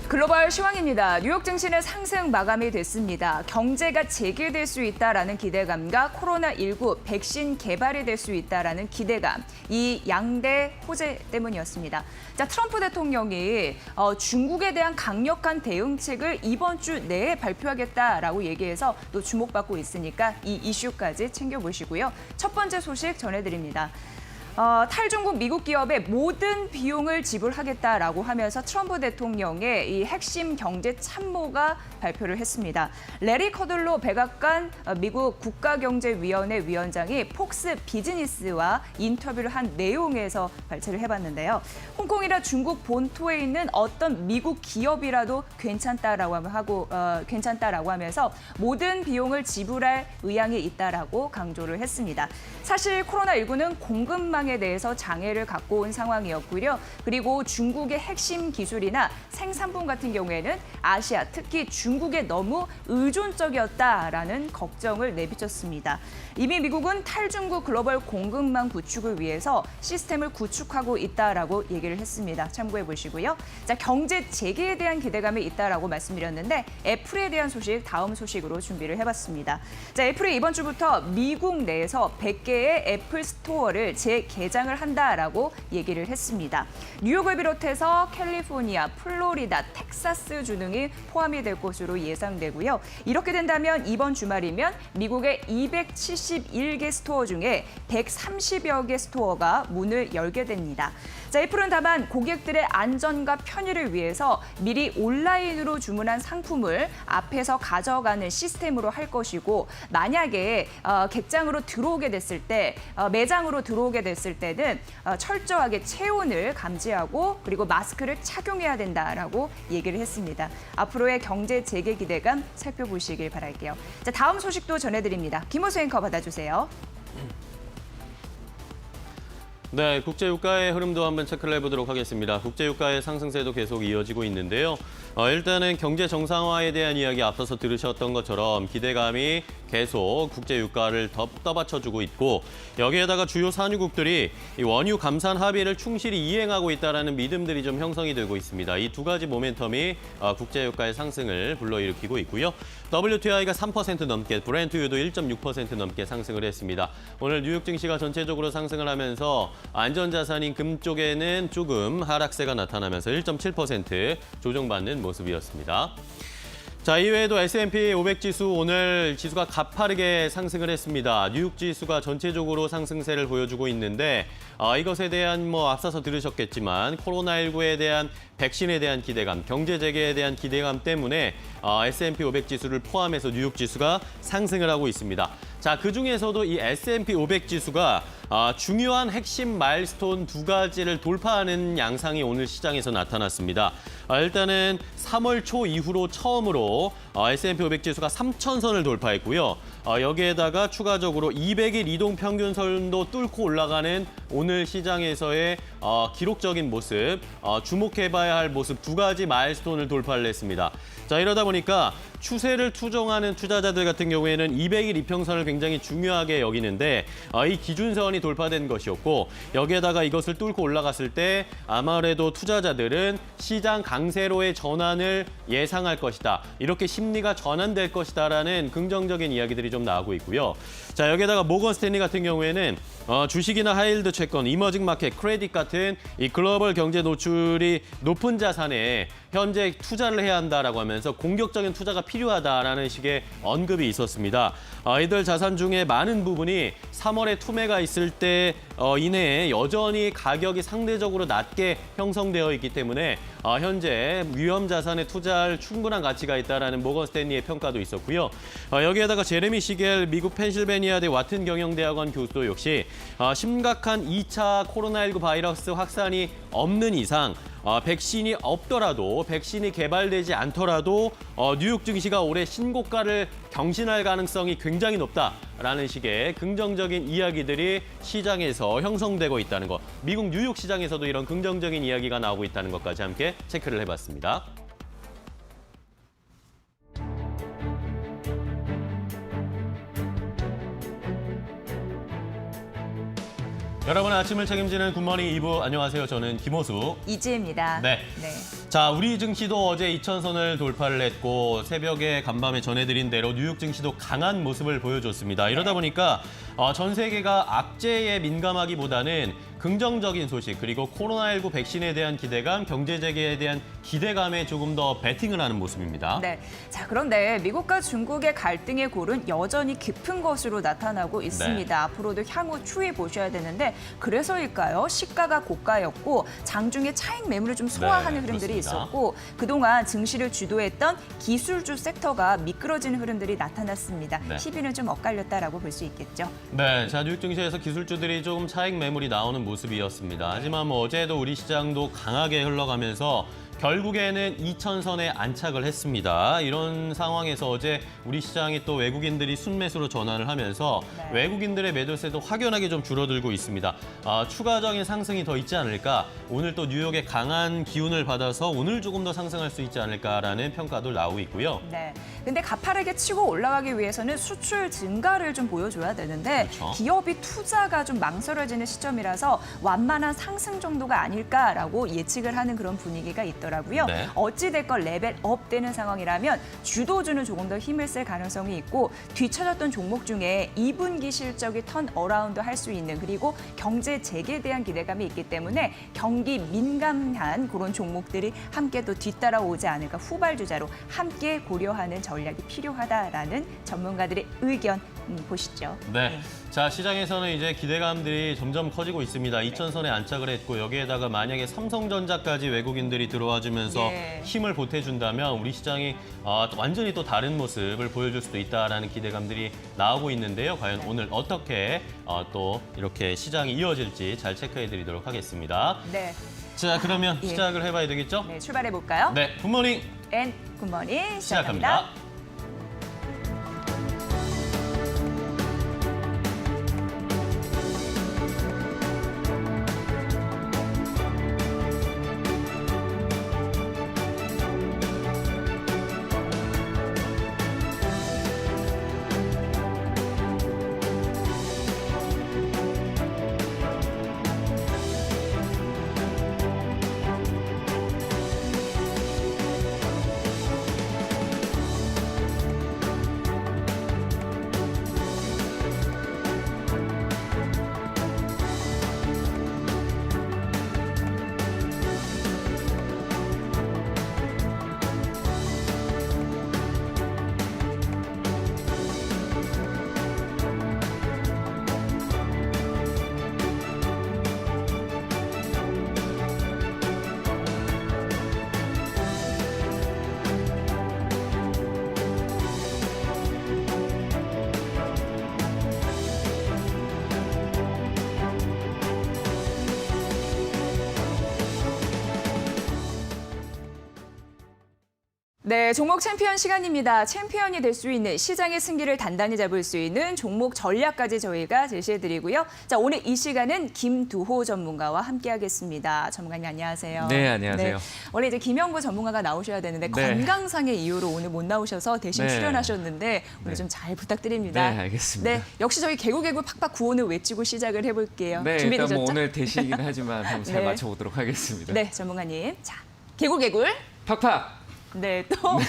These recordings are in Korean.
글로벌 시황입니다. 뉴욕 증시는 상승 마감이 됐습니다. 경제가 재개될 수 있다라는 기대감과 코로나19 백신 개발이 될 수 있다라는 기대감, 이 양대 호재 때문이었습니다. 자, 트럼프 대통령이 중국에 대한 강력한 대응책을 이번 주 내에 발표하겠다라고 얘기해서 또 주목받고 있으니까 이 이슈까지 챙겨보시고요. 첫 번째 소식 전해드립니다. 탈중국 미국 기업의 모든 비용을 지불하겠다라고 하면서 트럼프 대통령의 이 핵심 경제 참모가 발표를 했습니다. 레리 커들로 백악관 미국 국가경제위원회 위원장이 폭스 비즈니스와 인터뷰를 한 내용에서 발표를 해봤는데요. 홍콩이나 중국 본토에 있는 어떤 미국 기업이라도 괜찮다라고 하면서 모든 비용을 지불할 의향이 있다라고 강조를 했습니다. 사실 코로나19는 공급망 에 대해서 장애를 갖고 온 상황이었고요. 그리고 중국의 핵심 기술이나 생산품 같은 경우에는 아시아, 특히 중국에 너무 의존적이었다라는 걱정을 내비쳤습니다. 이미 미국은 탈중국 글로벌 공급망 구축을 위해서 시스템을 구축하고 있다라고 얘기를 했습니다. 참고해 보시고요. 자, 경제 재개에 대한 기대감이 있다라고 말씀드렸는데 애플에 대한 소식 다음 소식으로 준비를 해봤습니다. 자, 애플이 이번 주부터 미국 내에서 100개의 애플 스토어를 재개장을 한다라고 얘기를 했습니다. 뉴욕을 비롯해서 캘리포니아, 플로리다, 텍사스 주 등이 포함이 될 것으로 예상되고요. 이렇게 된다면 이번 주말이면 미국의 271개 스토어 중에 130여 개 스토어가 문을 열게 됩니다. 자, 애플은 다만 고객들의 안전과 편의를 위해서 미리 온라인으로 주문한 상품을 앞에서 가져가는 시스템으로 할 것이고, 만약에 객장으로 들어오게 됐을 때, 매장으로 들어오게 됐을 때는 철저하게 체온을 감지하고 그리고 마스크를 착용해야 된다라고 얘기를 했습니다. 앞으로의 경제 재개 기대감 살펴보시길 바랄게요. 자, 다음 소식도 전해드립니다. 김호수 앵커 받아주세요. 네, 국제유가의 흐름도 한번 체크를 해보도록 하겠습니다. 국제유가의 상승세도 계속 이어지고 있는데요. 일단은 경제 정상화에 대한 이야기 앞서서 들으셨던 것처럼 기대감이 계속 국제유가를 더 떠받쳐주고 있고, 여기에다가 주요 산유국들이 이 원유 감산 합의를 충실히 이행하고 있다는 믿음들이 좀 형성이 되고 있습니다. 이 두 가지 모멘텀이 국제유가의 상승을 불러일으키고 있고요. WTI가 3% 넘게, 브렌트유도 1.6% 넘게 상승을 했습니다. 오늘 뉴욕 증시가 전체적으로 상승을 하면서 안전자산인 금 쪽에는 조금 하락세가 나타나면서 1.7% 조정받는 모습이었습니다. 자, 이외에도 S&P 500 지수 오늘 지수가 가파르게 상승을 했습니다. 뉴욕 지수가 전체적으로 상승세를 보여주고 있는데 이것에 대한 앞서서 들으셨겠지만 코로나19에 대한 백신에 대한 기대감, 경제 재개에 대한 기대감 때문에 S&P 500 지수를 포함해서 뉴욕 지수가 상승을 하고 있습니다. 자, 그중에서도 이 S&P 500 지수가 중요한 핵심 마일스톤 두 가지를 돌파하는 양상이 오늘 시장에서 나타났습니다. 일단은 3월 초 이후로 처음으로 S&P 500 지수가 3,000선을 돌파했고요. 여기에다가 추가적으로 200일 이동 평균선도 뚫고 올라가는 오늘 시장에서의 기록적인 모습, 주목해봐야 할 모습 두 가지 마일스톤을 돌파를 했습니다. 자, 이러다 보니까 추세를 투정하는 투자자들 같은 경우에는 200일 이평선을 굉장히 중요하게 여기는데 이 기준선이 돌파된 것이었고, 여기에다가 이것을 뚫고 올라갔을 때 아무래도 투자자들은 시장 강세로의 전환을 예상할 것이다. 이렇게 심리가 전환될 것이다라는 긍정적인 이야기들이 좀 나오고 있고요. 자, 여기에다가 모건 스탠리 같은 경우에는 주식이나 하이힐드 채권, 이머징 마켓, 크레딧 같은 이 글로벌 경제 노출이 높은 자산에 현재 투자를 해야 한다라고 하면서 공격적인 투자가 필요하다라는 식의 언급이 있었습니다. 이들 자산 중에 많은 부분이 3월에 투매가 있을 때 이내에 여전히 가격이 상대적으로 낮게 형성되어 있기 때문에 현재 위험 자산에 투자할 충분한 가치가 있다라는 모건 스탠리의 평가도 있었고요. 여기에다가 제레미 시겔 미국 펜실베니아대 와튼 경영대학원 교수도 역시 심각한 2차 코로나19 바이러스 확산이 없는 이상 백신이 없더라도, 백신이 개발되지 않더라도 뉴욕 증시가 올해 신고가를 경신할 가능성이 굉장히 높다라는 식의 긍정적인 이야기들이 시장에서 형성되고 있다는 것, 미국 뉴욕 시장에서도 이런 긍정적인 이야기가 나오고 있다는 것까지 함께 체크를 해봤습니다. 여러분의 아침을 책임지는 굿모닝 2부 안녕하세요. 저는 김호수. 이지혜입니다. 네. 자, 우리 증시도 어제 2,000선을 돌파를 했고 새벽에 간밤에 전해드린 대로 뉴욕 증시도 강한 모습을 보여줬습니다. 이러다 보니까 전 세계가 악재에 민감하기보다는 긍정적인 소식 그리고 코로나19 백신에 대한 기대감, 경제 재개에 대한 기대감에 조금 더 베팅을 하는 모습입니다. 네. 자, 그런데 미국과 중국의 갈등의 골은 여전히 깊은 것으로 나타나고 있습니다. 네. 앞으로도 향후 추이해 보셔야 되는데 그래서일까요? 시가가 고가였고 장중에 차익 매물을 좀 소화하는 흐름들이 그렇습니다. 있었고 그동안 증시를 주도했던 기술주 섹터가 미끄러지는 흐름들이 나타났습니다. 네. 시비는 좀 엇갈렸다라고 볼 수 있겠죠. 네, 자 뉴욕 증시에서 기술주들이 조금 차익 매물이 나오는 모습이었습니다. 하지만 어제도 우리 시장도 강하게 흘러가면서 결국에는 2,000선에 안착을 했습니다. 이런 상황에서 어제 우리 시장이 또 외국인들이 순매수로 전환을 하면서 네. 외국인들의 매도세도 확연하게 좀 줄어들고 있습니다. 추가적인 상승이 더 있지 않을까? 오늘 또 뉴욕의 강한 기운을 받아서 오늘 조금 더 상승할 수 있지 않을까라는 평가도 나오고 있고요. 네. 근데 가파르게 치고 올라가기 위해서는 수출 증가를 좀 보여줘야 되는데 그렇죠. 기업이 투자가 좀 망설여지는 시점이라서 완만한 상승 정도가 아닐까라고 예측을 하는 그런 분위기가 있더라고요. 네. 어찌됐건 레벨업 되는 상황이라면 주도주는 조금 더 힘을 쓸 가능성이 있고 뒤처졌던 종목 중에 2분기 실적이 턴어라운드 할 수 있는 그리고 경제 재개에 대한 기대감이 있기 때문에 경기 민감한 그런 종목들이 함께 또 뒤따라오지 않을까 후발주자로 함께 고려하는 전략이 필요하다라는 전문가들의 의견 보시죠. 네. 자, 시장에서는 이제 기대감들이 점점 커지고 있습니다. 2,000선에 안착을 했고 여기에다가 만약에 삼성전자까지 외국인들이 들어와주면서 예. 힘을 보태준다면 우리 시장이 완전히 또 다른 모습을 보여줄 수도 있다라는 기대감들이 나오고 있는데요. 과연 오늘 어떻게 또 이렇게 시장이 이어질지 잘 체크해드리도록 하겠습니다. 네. 자, 그러면 예. 시작을 해봐야 되겠죠? 네, 출발해 볼까요? 네, 굿모닝 앤 굿모닝 시작합니다. 시작합니다. 네, 종목 챔피언 시간입니다. 챔피언이 될 수 있는 시장의 승기를 단단히 잡을 수 있는 종목 전략까지 저희가 제시해드리고요. 자, 오늘 이 시간은 김두호 전문가와 함께하겠습니다. 전문가님 안녕하세요. 네, 안녕하세요. 원래 이제 김영구 전문가가 나오셔야 되는데 네. 건강상의 이유로 오늘 못 나오셔서 대신 네. 출연하셨는데 오늘 네. 좀 잘 부탁드립니다. 네, 알겠습니다. 네, 역시 저희 개구개구 팍팍 구호는 외치고 시작을 해볼게요. 네, 준비되셨죠? 일단 오늘 대시이긴 하지만 한번 잘 네. 맞춰보도록 하겠습니다. 네, 전문가님. 자, 개구개굴. 팍팍! 네, 또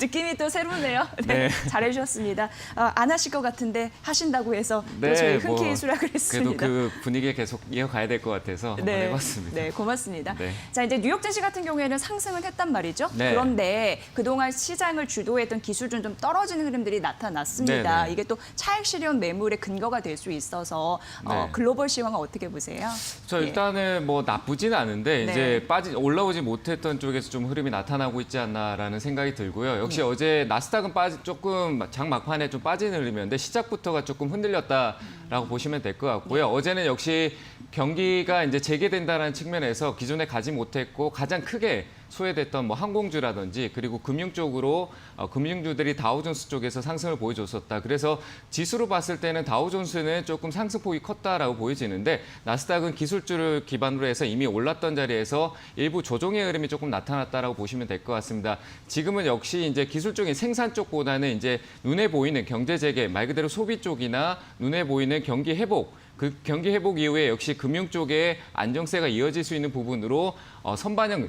느낌이 또 새롭네요. 네, 네. 잘해주셨습니다. 안 하실 것 같은데 하신다고 해서 또 저희 흔쾌히 수락을 그래도 했습니다. 그 분위기에 계속 이어가야 될 것 같아서 한번 해봤습니다. 네, 고맙습니다. 네. 자, 이제 뉴욕 증시 같은 경우에는 상승은 했단 말이죠. 네. 그런데 그동안 시장을 주도했던 기술주는 좀 떨어지는 흐름들이 나타났습니다. 네, 네. 이게 또 차익 실현 매물의 근거가 될 수 있어서 네. 글로벌 시황은 어떻게 보세요? 저 일단은 뭐 나쁘진 않은데 네. 이제 올라오지 못했던 쪽에서 좀 흐름이 나타나고 있지 않나라는 생각이 들고요. 역시 네. 어제 나스닥은 조금 장 막판에 좀 빠지는 흐름이었는데 시작부터가 조금 흔들렸다라고 보시면 될 것 같고요. 네. 어제는 역시 경기가 이제 재개된다는 측면에서 기존에 가지 못했고 가장 크게 소외됐던 뭐 항공주라든지 그리고 금융 쪽으로 금융주들이 다우존스 쪽에서 상승을 보여줬었다. 그래서 지수로 봤을 때는 다우존스는 조금 상승폭이 컸다라고 보여지는데 나스닥은 기술주를 기반으로 해서 이미 올랐던 자리에서 일부 조정의 흐름이 조금 나타났다라고 보시면 될 것 같습니다. 지금은 역시 이제 기술적인 생산 쪽보다는 이제 눈에 보이는 경제 재개, 말 그대로 소비 쪽이나 눈에 보이는 경기 회복 그 경기 회복 이후에 역시 금융 쪽에 안정세가 이어질 수 있는 부분으로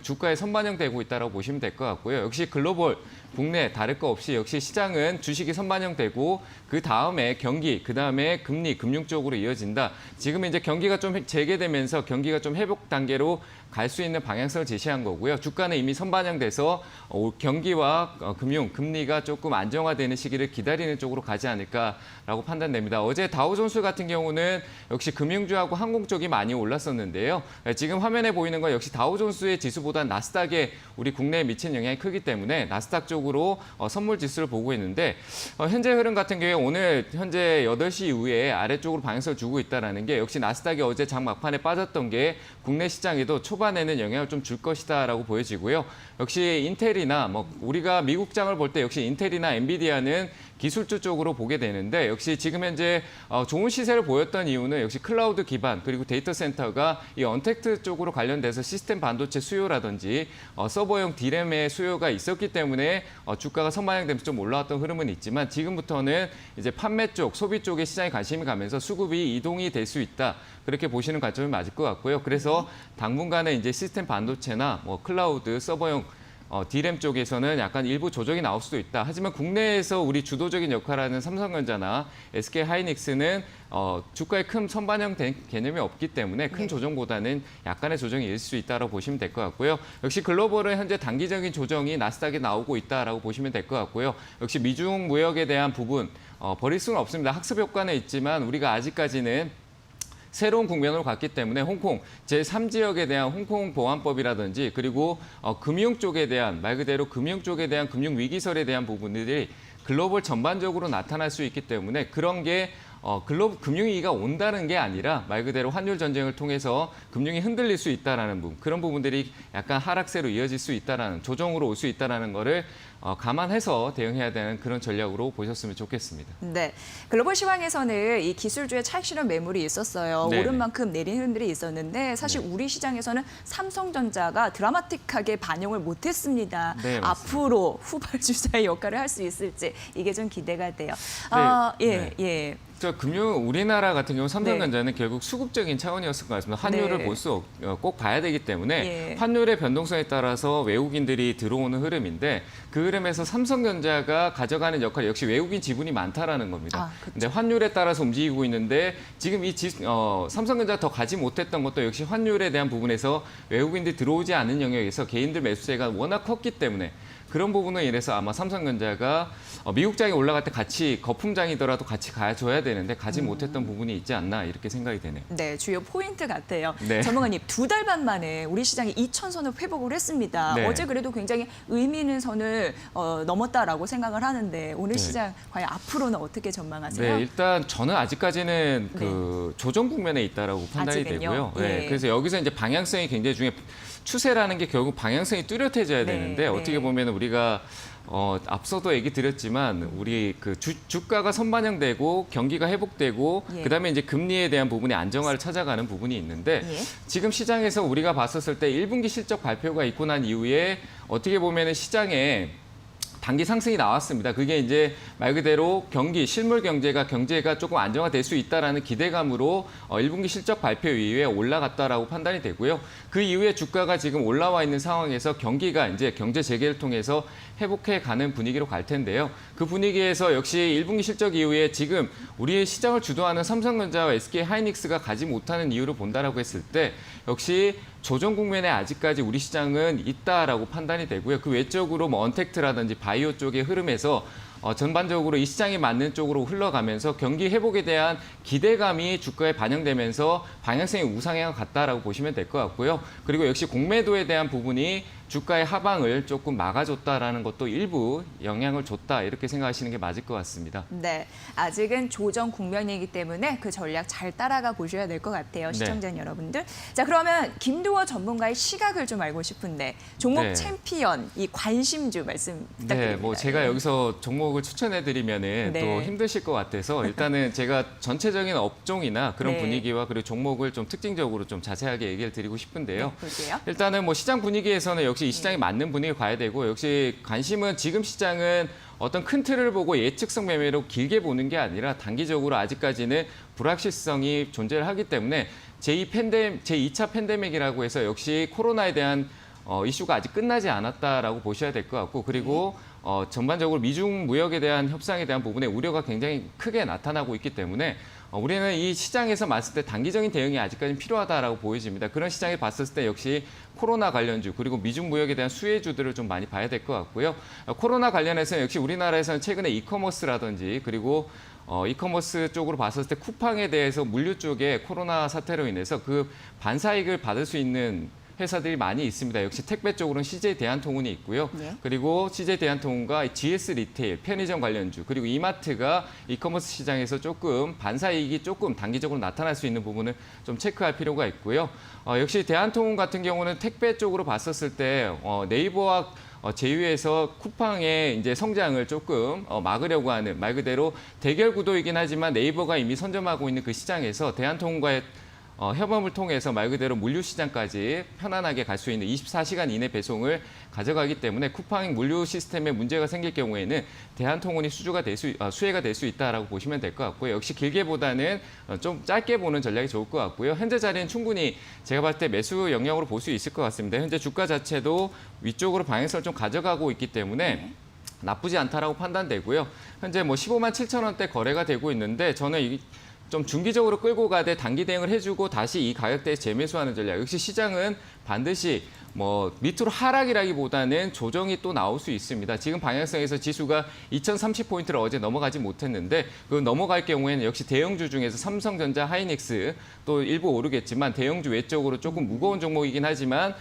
주가에 선반영되고 있다고 보시면 될 것 같고요. 역시 글로벌, 국내 다를 거 없이 역시 시장은 주식이 선반영되고 그 다음에 경기, 그 다음에 금리, 금융 쪽으로 이어진다. 지금 이제 경기가 좀 재개되면서 경기가 좀 회복 단계로 갈 수 있는 방향성을 제시한 거고요. 주가는 이미 선반영돼서 경기와 금융, 금리가 조금 안정화되는 시기를 기다리는 쪽으로 가지 않을까라고 판단됩니다. 어제 다우존스 같은 경우는 역시 금융주하고 항공 쪽이 많이 올랐었는데요. 지금 화면에 보이는 건 역시 다우존스의 지수보다 나스닥에 우리 국내에 미친 영향이 크기 때문에 나스닥 쪽으로 선물 지수를 보고 있는데 현재 흐름 같은 경우에 오늘 현재 8시 이후에 아래쪽으로 방향성을 주고 있다는 게 역시 나스닥이 어제 장 막판에 빠졌던 게 국내 시장에도 초반에는 영향을 좀 줄 것이다라고 보여지고요. 역시 인텔이나 우리가 미국장을 볼 때 역시 인텔이나 엔비디아는 기술주 쪽으로 보게 되는데 역시 지금 현재 좋은 시세를 보였던 이유는 역시 클라우드 기반 그리고 데이터 센터가 이 언택트 쪽으로 관련돼서 시스템 반도체 수요라든지 서버용 D램의 수요가 있었기 때문에 주가가 선반영되면서 좀 올라왔던 흐름은 있지만 지금부터는 이제 판매 쪽, 소비 쪽에 시장에 관심이 가면서 수급이 이동이 될 수 있다. 그렇게 보시는 관점이 맞을 것 같고요. 그래서 당분간은 이제 시스템 반도체나 클라우드, 서버용 D램 쪽에서는 약간 일부 조정이 나올 수도 있다. 하지만 국내에서 우리 주도적인 역할을 하는 삼성전자나 SK하이닉스는 주가에 큰 선반영된 개념이 없기 때문에 큰 조정보다는 약간의 조정이 있을 수 있다고 보시면 될 것 같고요. 역시 글로벌은 현재 단기적인 조정이 나스닥에 나오고 있다라고 보시면 될 것 같고요. 역시 미중 무역에 대한 부분 버릴 수는 없습니다. 학습 효과는 있지만 우리가 아직까지는 새로운 국면으로 갔기 때문에 홍콩 제3지역에 대한 홍콩 보안법이라든지 그리고 금융 쪽에 대한 말 그대로 금융 쪽에 대한 금융 위기설에 대한 부분들이 글로벌 전반적으로 나타날 수 있기 때문에 그런 게 글로벌 금융위기가 온다는 게 아니라 말 그대로 환율 전쟁을 통해서 금융이 흔들릴 수 있다라는 부분 그런 부분들이 약간 하락세로 이어질 수 있다라는 조정으로 올 수 있다라는 거를 감안해서 대응해야 되는 그런 전략으로 보셨으면 좋겠습니다. 네, 글로벌 시황에서는 이 기술주의 차익 실현 매물이 있었어요. 네네. 오른 만큼 내린 흐름들이 있었는데 사실 우리 시장에서는 삼성전자가 드라마틱하게 반영을 못했습니다. 네, 맞습니다. 앞으로 후발주자의 역할을 할 수 있을지 이게 좀 기대가 돼요. 네. 예. 우리나라 같은 경우 삼성전자는 결국 수급적인 차원이었을 것 같습니다. 환율을 네. 꼭 봐야 되기 때문에 예. 환율의 변동성에 따라서 외국인들이 들어오는 흐름인데 그 흐름에서 삼성전자가 가져가는 역할 역시 외국인 지분이 많다라는 겁니다. 그렇죠. 근데 환율에 따라서 움직이고 있는데 지금 삼성전자 더 가지 못했던 것도 역시 환율에 대한 부분에서 외국인들이 들어오지 않는 영역에서 개인들 매수세가 워낙 컸기 때문에 그런 부분에 인해서 아마 삼성전자가 미국장이 올라갈 때 같이 거품장이더라도 같이 가줘야 되는데 가지 못했던 부분이 있지 않나 이렇게 생각이 되네요. 네, 주요 포인트 같아요. 네. 전문가님, 2달 반 만에 우리 시장이 2,000선을 회복을 했습니다. 네. 어제 그래도 굉장히 의미 있는 선을 넘었다라고 생각을 하는데 오늘 네. 시장 과연 앞으로는 어떻게 전망하세요? 네, 일단 저는 아직까지는 네. 그 조정 국면에 있다라고 판단이 아직은요? 되고요. 예. 네, 그래서 여기서 이제 방향성이 굉장히 중요해. 추세라는 게 결국 방향성이 뚜렷해져야 네, 되는데 네. 어떻게 보면 우리가 앞서도 얘기 드렸지만 우리 그 주가가 선반영되고 경기가 회복되고 예. 그다음에 이제 금리에 대한 부분이 안정화를 찾아가는 부분이 있는데 예. 지금 시장에서 우리가 봤었을 때 1분기 실적 발표가 있고 난 이후에 어떻게 보면은 시장에 단기 상승이 나왔습니다. 그게 이제 말 그대로 실물 경제가 조금 안정화될 수 있다라는 기대감으로 1분기 실적 발표 이후에 올라갔다라고 판단이 되고요. 그 이후에 주가가 지금 올라와 있는 상황에서 경기가 이제 경제 재개를 통해서 회복해 가는 분위기로 갈 텐데요. 그 분위기에서 역시 1분기 실적 이후에 지금 우리의 시장을 주도하는 삼성전자와 SK하이닉스가 가지 못하는 이유를 본다라고 했을 때 역시 조정 국면에 아직까지 우리 시장은 있다라고 판단이 되고요. 그 외적으로 언택트라든지 바이오 쪽의 흐름에서 전반적으로 이 시장에 맞는 쪽으로 흘러가면서 경기 회복에 대한 기대감이 주가에 반영되면서 방향성이 우상향을 갔다라고 보시면 될 것 같고요. 그리고 역시 공매도에 대한 부분이 주가의 하방을 조금 막아줬다라는 것도 일부 영향을 줬다 이렇게 생각하시는 게 맞을 것 같습니다. 네, 아직은 조정 국면이기 때문에 그 전략 잘 따라가 보셔야 될 것 같아요, 시청자 여러분들. 자, 그러면 김두호 전문가의 시각을 좀 알고 싶은데 종목 네. 챔피언, 이 관심주 말씀 부탁드립니다. 네, 제가 여기서 종목을 추천해드리면은 네. 또 힘드실 것 같아서 일단은 제가 전체적인 업종이나 그런 네. 분위기와 그리고 종목을 좀 특징적으로 좀 자세하게 얘기를 드리고 싶은데요. 네, 볼게요. 일단은 시장 분위기에서는 역시 이 시장에 맞는 분위기 가야 되고 역시 관심은 지금 시장은 어떤 큰 틀을 보고 예측성 매매로 길게 보는 게 아니라 단기적으로 아직까지는 불확실성이 존재를 하기 때문에 제2차 팬데믹이라고 해서 역시 코로나에 대한 이슈가 아직 끝나지 않았다라고 보셔야 될 것 같고 그리고 전반적으로 미중 무역에 대한 협상에 대한 부분에 우려가 굉장히 크게 나타나고 있기 때문에 우리는 이 시장에서 봤을 때 단기적인 대응이 아직까지는 필요하다라고 보여집니다. 그런 시장에 봤을 때 역시 코로나 관련주 그리고 미중 무역에 대한 수혜주들을 좀 많이 봐야 될 것 같고요. 코로나 관련해서 역시 우리나라에서는 최근에 이커머스라든지 그리고 이커머스 쪽으로 봤을 때 쿠팡에 대해서 물류 쪽에 코로나 사태로 인해서 그 반사이익을 받을 수 있는 회사들이 많이 있습니다. 역시 택배 쪽으로는 CJ 대한통운이 있고요. 네. 그리고 CJ 대한통운과 GS 리테일, 편의점 관련주, 그리고 이마트가 이커머스 시장에서 조금 반사이익이 조금 단기적으로 나타날 수 있는 부분을 좀 체크할 필요가 있고요. 역시 대한통운 같은 경우는 택배 쪽으로 봤었을 때 네이버와 제휴해서 쿠팡의 이제 성장을 조금 막으려고 하는 말 그대로 대결 구도이긴 하지만 네이버가 이미 선점하고 있는 그 시장에서 대한통운과의 협업을 통해서 말 그대로 물류 시장까지 편안하게 갈 수 있는 24시간 이내 배송을 가져가기 때문에 쿠팡 물류 시스템에 문제가 생길 경우에는 대한통운이 수혜가 될 수 있다라고 보시면 될 것 같고요. 역시 길게보다는 좀 짧게 보는 전략이 좋을 것 같고요. 현재 자리는 충분히 제가 봤을 때 매수 영역으로 볼 수 있을 것 같습니다. 현재 주가 자체도 위쪽으로 방향성을 좀 가져가고 있기 때문에 나쁘지 않다라고 판단되고요. 현재 뭐 15만 7천 원대 거래가 되고 있는데 저는 좀 중기적으로 끌고 가되 단기 대응을 해주고 다시 이 가격대에 재매수하는 전략. 역시 시장은 반드시 뭐 밑으로 하락이라기보다는 조정이 또 나올 수 있습니다. 지금 방향성에서 지수가 2030포인트를 어제 넘어가지 못했는데 그 넘어갈 경우에는 역시 대형주 중에서 삼성전자, 하이닉스 또 일부 오르겠지만 대형주 외적으로 조금 무거운 종목이긴 하지만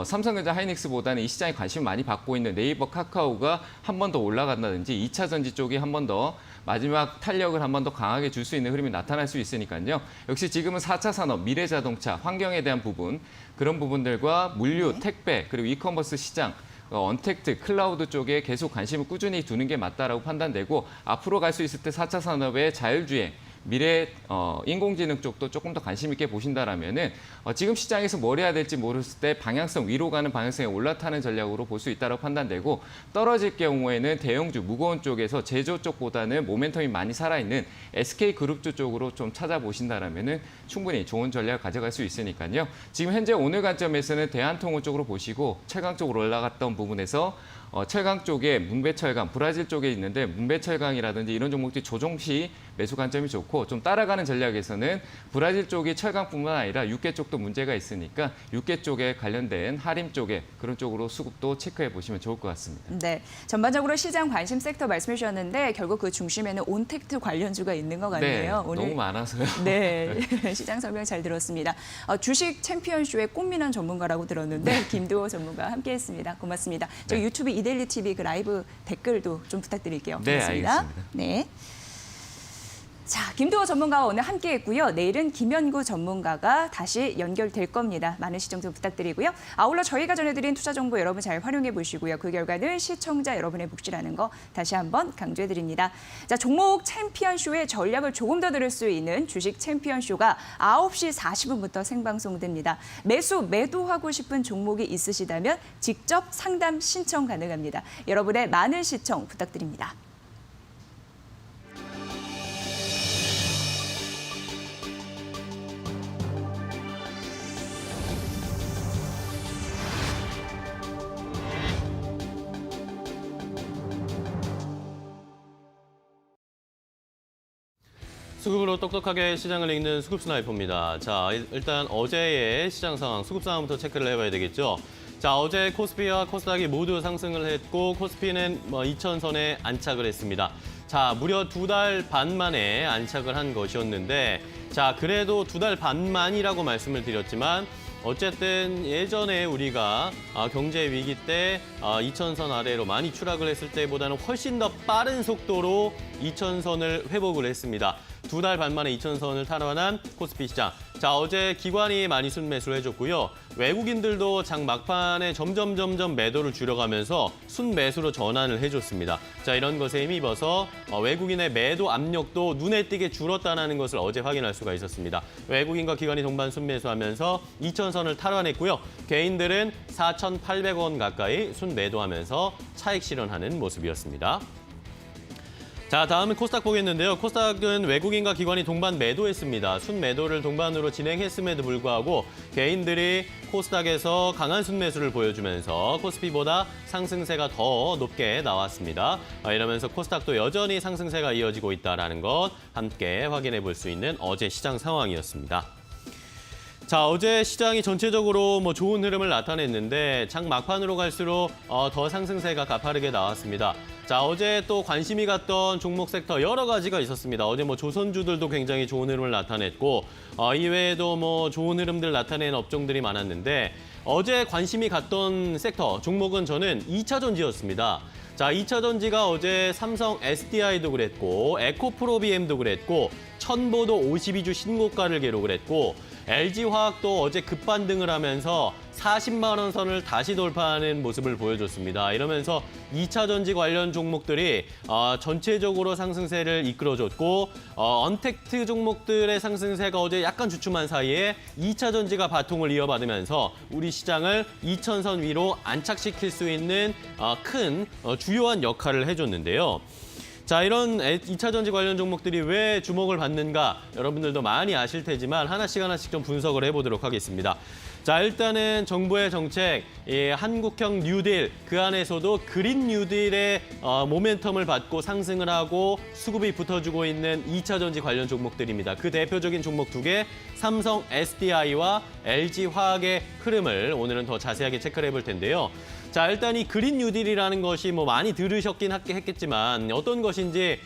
삼성전자 하이닉스보다는 이 시장에 관심을 많이 받고 있는 네이버, 카카오가 한 번 더 올라간다든지 2차 전지 쪽이 한 번 더 마지막 탄력을 한 번 더 강하게 줄 수 있는 흐름이 나타날 수 있으니까요. 역시 지금은 4차 산업, 미래자동차, 환경에 대한 부분 그런 부분들과 물류, 택배 그리고 이커머스 시장 언택트, 클라우드 쪽에 계속 관심을 꾸준히 두는 게 맞다라고 판단되고 앞으로 갈 수 있을 때 4차 산업의 자율주행 미래 인공지능 쪽도 조금 더 관심 있게 보신다라면은 지금 시장에서 뭘 해야 될지 모르실 때 방향성 위로 가는 방향성에 올라타는 전략으로 볼 수 있다고 판단되고 떨어질 경우에는 대형주 무거운 쪽에서 제조 쪽보다는 모멘텀이 많이 살아있는 SK 그룹주 쪽으로 좀 찾아보신다라면은 충분히 좋은 전략을 가져갈 수 있으니까요. 지금 현재 오늘 관점에서는 대한통운 쪽으로 보시고 철강 쪽으로 올라갔던 부분에서 철강 쪽에 문배철강, 브라질 쪽에 있는데 문배철강이라든지 이런 종목들이 조정 시 매수 관점이 좋고 좀 따라가는 전략에서는 브라질 쪽이 철강뿐만 아니라 육계 쪽도 문제가 있으니까 육계 쪽에 관련된 하림 쪽에 그런 쪽으로 수급도 체크해 보시면 좋을 것 같습니다. 네, 전반적으로 시장 관심 섹터 말씀해 주셨는데 결국 그 중심에는 온택트 관련주가 있는 것 같네요. 네, 오늘 너무 많아서요. 네, 시장 설명 잘 들었습니다. 주식 챔피언쇼의 꽃미남 전문가라고 들었는데 김두호 전문가와 함께했습니다. 고맙습니다. 저희 네. 유튜브 이데일리 TV 그 라이브 댓글도 좀 부탁드릴게요. 네, 고맙습니다. 알겠습니다. 네. 자, 김두호 전문가와 오늘 함께했고요. 내일은 김연구 전문가가 다시 연결될 겁니다. 많은 시청 좀 부탁드리고요. 아울러 저희가 전해드린 투자 정보 여러분 잘 활용해 보시고요. 그 결과는 시청자 여러분의 몫이라는 거 다시 한번 강조해드립니다. 자, 종목 챔피언쇼의 전략을 조금 더 들을 수 있는 주식 챔피언쇼가 9시 40분부터 생방송됩니다. 매도하고 싶은 종목이 있으시다면 직접 상담 신청 가능합니다. 여러분의 많은 시청 부탁드립니다. 수급으로 똑똑하게 시장을 읽는 수급 스나이퍼입니다. 자, 일단 어제의 시장 상황, 수급 상황부터 체크를 해봐야 되겠죠. 자, 어제 코스피와 코스닥이 모두 상승을 했고 코스피는 2,000선에 안착을 했습니다. 자, 무려 2달 반 만에 안착을 한 것이었는데 자, 그래도 2달 반 만이라고 말씀을 드렸지만 어쨌든 예전에 우리가 경제 위기 때 2,000선 아래로 많이 추락을 했을 때보다는 훨씬 더 빠른 속도로 2,000선을 회복을 했습니다. 2달 반 만에 2,000선을 탈환한 코스피 시장. 자, 어제 기관이 많이 순매수를 해줬고요. 외국인들도 장 막판에 점점 매도를 줄여가면서 순매수로 전환을 해줬습니다. 자, 이런 것에 힘입어서 외국인의 매도 압력도 눈에 띄게 줄었다는 것을 어제 확인할 수가 있었습니다. 외국인과 기관이 동반 순매수하면서 2,000선을 탈환했고요. 개인들은 4,800원 가까이 순매도하면서 차익 실현하는 모습이었습니다. 자, 다음은 코스닥 보겠는데요. 코스닥은 외국인과 기관이 동반 매도했습니다. 순매도를 동반으로 진행했음에도 불구하고 개인들이 코스닥에서 강한 순매수를 보여주면서 코스피보다 상승세가 더 높게 나왔습니다. 이러면서 코스닥도 여전히 상승세가 이어지고 있다는 것 함께 확인해 볼 수 있는 어제 시장 상황이었습니다. 자, 어제 시장이 전체적으로 좋은 흐름을 나타냈는데 장 막판으로 갈수록 더 상승세가 가파르게 나왔습니다. 자, 어제 또 관심이 갔던 종목 섹터 여러 가지가 있었습니다. 어제 조선주들도 굉장히 좋은 흐름을 나타냈고 이외에도 좋은 흐름들 나타낸 업종들이 많았는데 어제 관심이 갔던 섹터 종목은 저는 2차 전지였습니다. 자, 2차 전지가 어제 삼성 SDI도 그랬고 에코프로비엠도 그랬고 천보도 52주 신고가를 기록을 했고 LG화학도 어제 급반등을 하면서 40만 원 선을 다시 돌파하는 모습을 보여줬습니다. 이러면서 2차 전지 관련 종목들이 전체적으로 상승세를 이끌어줬고 언택트 종목들의 상승세가 어제 약간 주춤한 사이에 2차 전지가 바통을 이어받으면서 우리 시장을 2000선 위로 안착시킬 수 있는 큰 주요한 역할을 해줬는데요. 자, 이런 2차 전지 관련 종목들이 왜 주목을 받는가 여러분들도 많이 아실 테지만 하나씩 좀 분석을 해보도록 하겠습니다. 자, 일단은 정부의 정책, 한국형 뉴딜, 그 안에서도 그린 뉴딜의 모멘텀을 받고 상승을 하고 수급이 붙어주고 있는 2차 전지 관련 종목들입니다. 그 대표적인 종목 두 개, 삼성 SDI와 LG화학의 흐름을 오늘은 더 자세하게 체크를 해볼 텐데요. 자, 일단 이 그린 뉴딜이라는 것이 많이 들으셨긴 했겠지만 어떤 것인지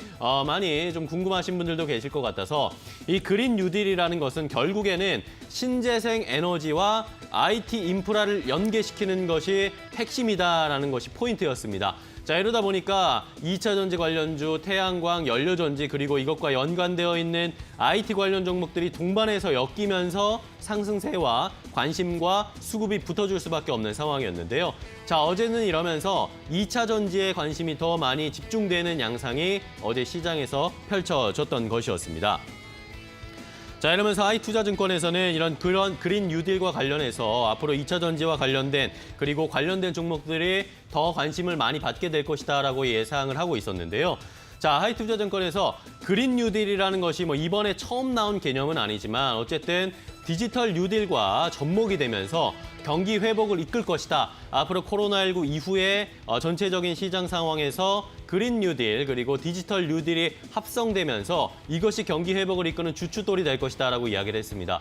많이 좀 궁금하신 분들도 계실 것 같아서 이 그린 뉴딜이라는 것은 결국에는 신재생 에너지와 IT 인프라를 연계시키는 것이 핵심이다라는 것이 포인트였습니다. 자, 이러다 보니까 2차 전지 관련주, 태양광, 연료전지 그리고 이것과 연관되어 있는 IT 관련 종목들이 동반해서 엮이면서 상승세와 관심과 수급이 붙어줄 수밖에 없는 상황이었는데요. 자, 어제는 이러면서 2차 전지에 관심이 더 많이 집중되는 양상이 어제 시장에서 펼쳐졌던 것이었습니다. 자, 이러면서 하이투자증권에서는 그런 그린 뉴딜과 관련해서 앞으로 2차 전지와 관련된 그리고 관련된 종목들이 더 관심을 많이 받게 될 것이다라고 예상을 하고 있었는데요. 자, 하이투자증권에서 그린 뉴딜이라는 것이 이번에 처음 나온 개념은 아니지만 어쨌든 디지털 뉴딜과 접목이 되면서 경기 회복을 이끌 것이다. 앞으로 코로나19 이후에 전체적인 시장 상황에서 그린 뉴딜 그리고 디지털 뉴딜이 합성되면서 이것이 경기 회복을 이끄는 주춧돌이 될 것이다라고 이야기를 했습니다.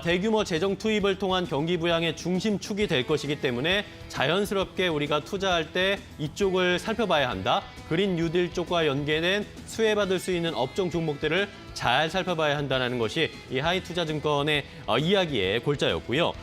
대규모 재정 투입을 통한 경기 부양의 중심축이 될 것이기 때문에 자연스럽게 우리가 투자할 때 이쪽을 살펴봐야 한다. 그린 뉴딜 쪽과 연계된 수혜받을 수 있는 업종 종목들을 잘 살펴봐야 한다는 것이 이 하이투자증권의 이야기의 골자였고요.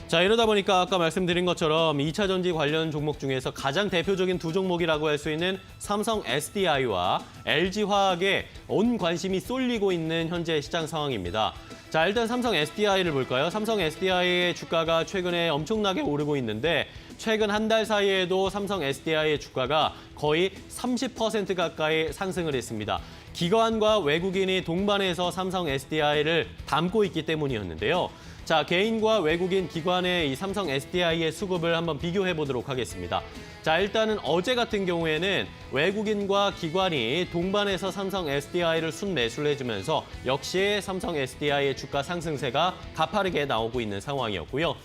자, 이러다 보니까 아까 말씀드린 것처럼 2차 전지 관련 종목 중에서 가장 대표적인 두 종목이라고 할 수 있는 삼성 SDI와 LG화학에 온 관심이 쏠리고 있는 현재 시장 상황입니다. 자, 일단 삼성 SDI를 볼까요? 삼성 SDI의 주가가 최근에 엄청나게 오르고 있는데 최근 한 달 사이에도 삼성 SDI의 주가가 거의 30% 가까이 상승을 했습니다. 기관과 외국인이 동반해서 삼성 SDI를 담고 있기 때문이었는데요. 자, 개인과 외국인 기관의 이 삼성 SDI의 수급을 한번 비교해 보도록 하겠습니다. 자, 일단은 어제 같은 경우에는 외국인과 기관이 동반해서 삼성 SDI를 순매수를 해주면서 역시 삼성 SDI의 주가 상승세가 가파르게 나오고 있는 상황이었고요.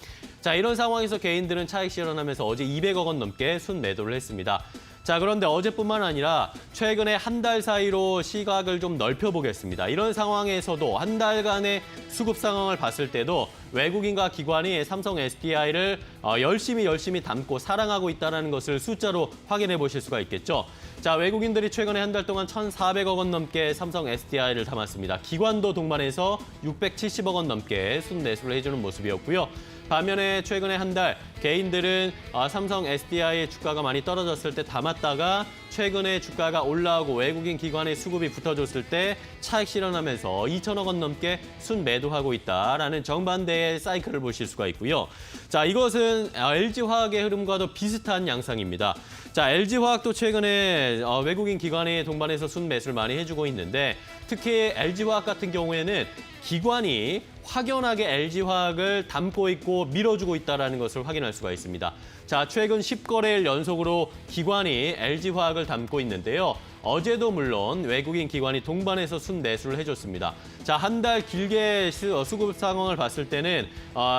자, 이런 상황에서 개인들은 차익 실현하면서 어제 200억 원 넘게 순매도를 했습니다. 자, 그런데 어제뿐만 아니라 최근에 한 달 사이로 시각을 좀 넓혀보겠습니다. 이런 상황에서도 한 달간의 수급 상황을 봤을 때도 외국인과 기관이 삼성 SDI를 열심히 담고 사랑하고 있다는 것을 숫자로 확인해 보실 수가 있겠죠. 자, 외국인들이 최근에 한 달 동안 1,400억 원 넘게 삼성 SDI를 담았습니다. 기관도 동반해서 670억 원 넘게 순매수를 해주는 모습이었고요. 반면에 최근에 한 달 개인들은 삼성 SDI의 주가가 많이 떨어졌을 때 담았다가 최근에 주가가 올라오고 외국인 기관의 수급이 붙어줬을 때 차익 실현하면서 2천억 원 넘게 순매도하고 있다라는 정반대의 사이클을 보실 수가 있고요. 자, 이것은 LG화학의 흐름과도 비슷한 양상입니다. 자, LG화학도 최근에 외국인 기관에 동반해서 순매수를 많이 해주고 있는데 특히 LG화학 같은 경우에는 기관이 확연하게 LG화학을 담고 있고 밀어주고 있다는 것을 확인할 수가 있습니다. 자, 최근 10거래일 연속으로 기관이 LG화학을 담고 있는데요. 어제도 물론 외국인 기관이 동반해서 순매수를 해줬습니다. 자, 한 달 길게 수급 상황을 봤을 때는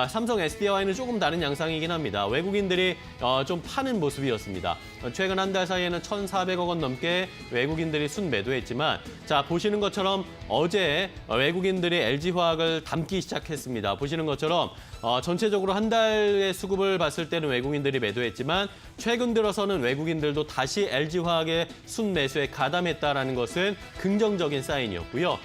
삼성 SDI와는 조금 다른 양상이긴 합니다. 외국인들이 좀 파는 모습이었습니다. 최근 한 달 사이에는 1,400억 원 넘게 외국인들이 순매도했지만 자, 보시는 것처럼 어제 외국인들이 LG화학을 담기 시작했습니다. 보시는 것처럼 전체적으로 한 달의 수급을 봤을 때는 외국인들이 매도했지만 최근 들어서는 외국인들도 다시 LG화학의 순매수에 가담했다라는 것은 긍정적인 사인이었고요.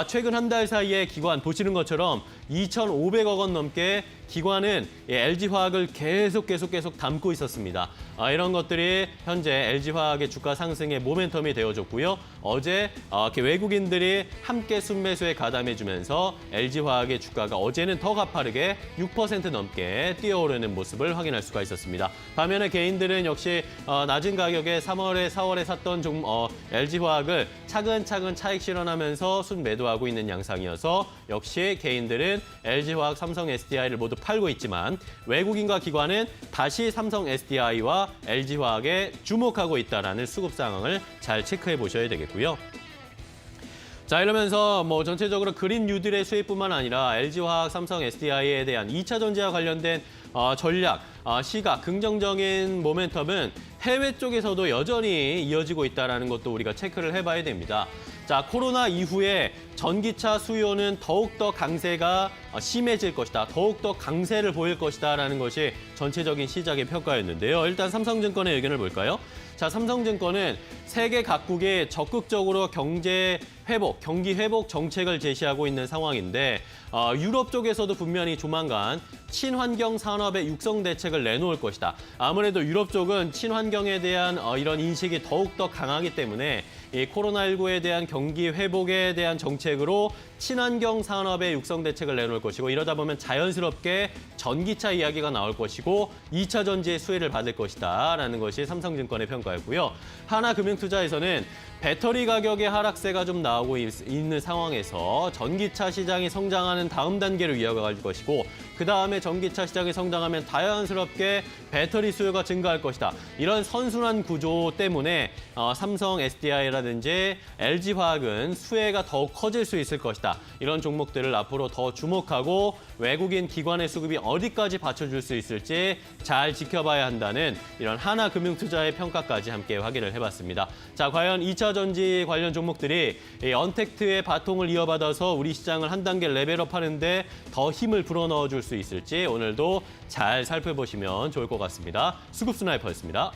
최근 한 달 사이에 기관 보시는 것처럼 2,500억 원 넘게 기관은 LG화학을 계속 담고 있었습니다. 이런 것들이 현재 LG화학의 주가 상승의 모멘텀이 되어줬고요. 어제 이렇게 외국인들이 함께 순매수에 가담해주면서 LG화학의 주가가 어제는 더 가파르게 6% 넘게 뛰어오르는 모습을 확인할 수가 있었습니다. 반면에 개인들은 역시 낮은 가격에 3월에 4월에 샀던 LG화학을 차근차근 차익 실현하면서 순매도하고 있는 양상이어서 역시 개인들은 LG화학, 삼성 SDI를 모두 팔고 있지만 외국인과 기관은 다시 삼성 SDI와 LG화학에 주목하고 있다는 수급 상황을 잘 체크해 보셔야 되겠고요. 자, 이러면서 전체적으로 그린 뉴딜의 수혜뿐만 아니라 LG화학, 삼성 SDI에 대한 2차 전지와 관련된 전략, 시각, 긍정적인 모멘텀은 해외 쪽에서도 여전히 이어지고 있다는 것도 우리가 체크를 해봐야 됩니다. 자, 코로나 이후에 전기차 수요는 더욱더 강세가 심해질 것이다. 더욱더 강세를 보일 것이다라는 것이 전체적인 시장의 평가였는데요. 일단 삼성증권의 의견을 볼까요? 자, 삼성증권은 세계 각국이 적극적으로 경기 회복 정책을 제시하고 있는 상황인데 유럽 쪽에서도 분명히 조만간 친환경 산업의 육성 대책을 내놓을 것이다. 아무래도 유럽 쪽은 친환경에 대한 이런 인식이 더욱더 강하기 때문에 이 코로나19에 대한 경기 회복에 대한 정책으로 친환경 산업의 육성 대책을 내놓을 것이고 이러다 보면 자연스럽게 전기차 이야기가 나올 것이고 2차 전지의 수혜를 받을 것이다라는 것이 삼성증권의 평가였고요. 하나금융투자에서는 배터리 가격의 하락세가 좀 나오고 있는 상황에서 전기차 시장이 성장하는 다음 단계를 이어갈 것이고 그다음에 전기차 시장이 성장하면 자연스럽게 배터리 수요가 증가할 것이다. 이런 선순환 구조 때문에 삼성 SDI라든지 LG화학은 수혜가 더욱 커질 수 있을 것이다. 이런 종목들을 앞으로 더 주목하고 외국인 기관의 수급이 어디까지 받쳐줄 수 있을지 잘 지켜봐야 한다는 이런 하나금융투자의 평가까지 함께 확인을 해봤습니다. 자, 과연 2차 전지 관련 종목들이 언택트의 바통을 이어받아서 우리 시장을 한 단계 레벨업하는데 더 힘을 불어넣어 줄 수 있을지 오늘도 잘 살펴보시면 좋을 것 같습니다. 수급 스나이퍼였습니다.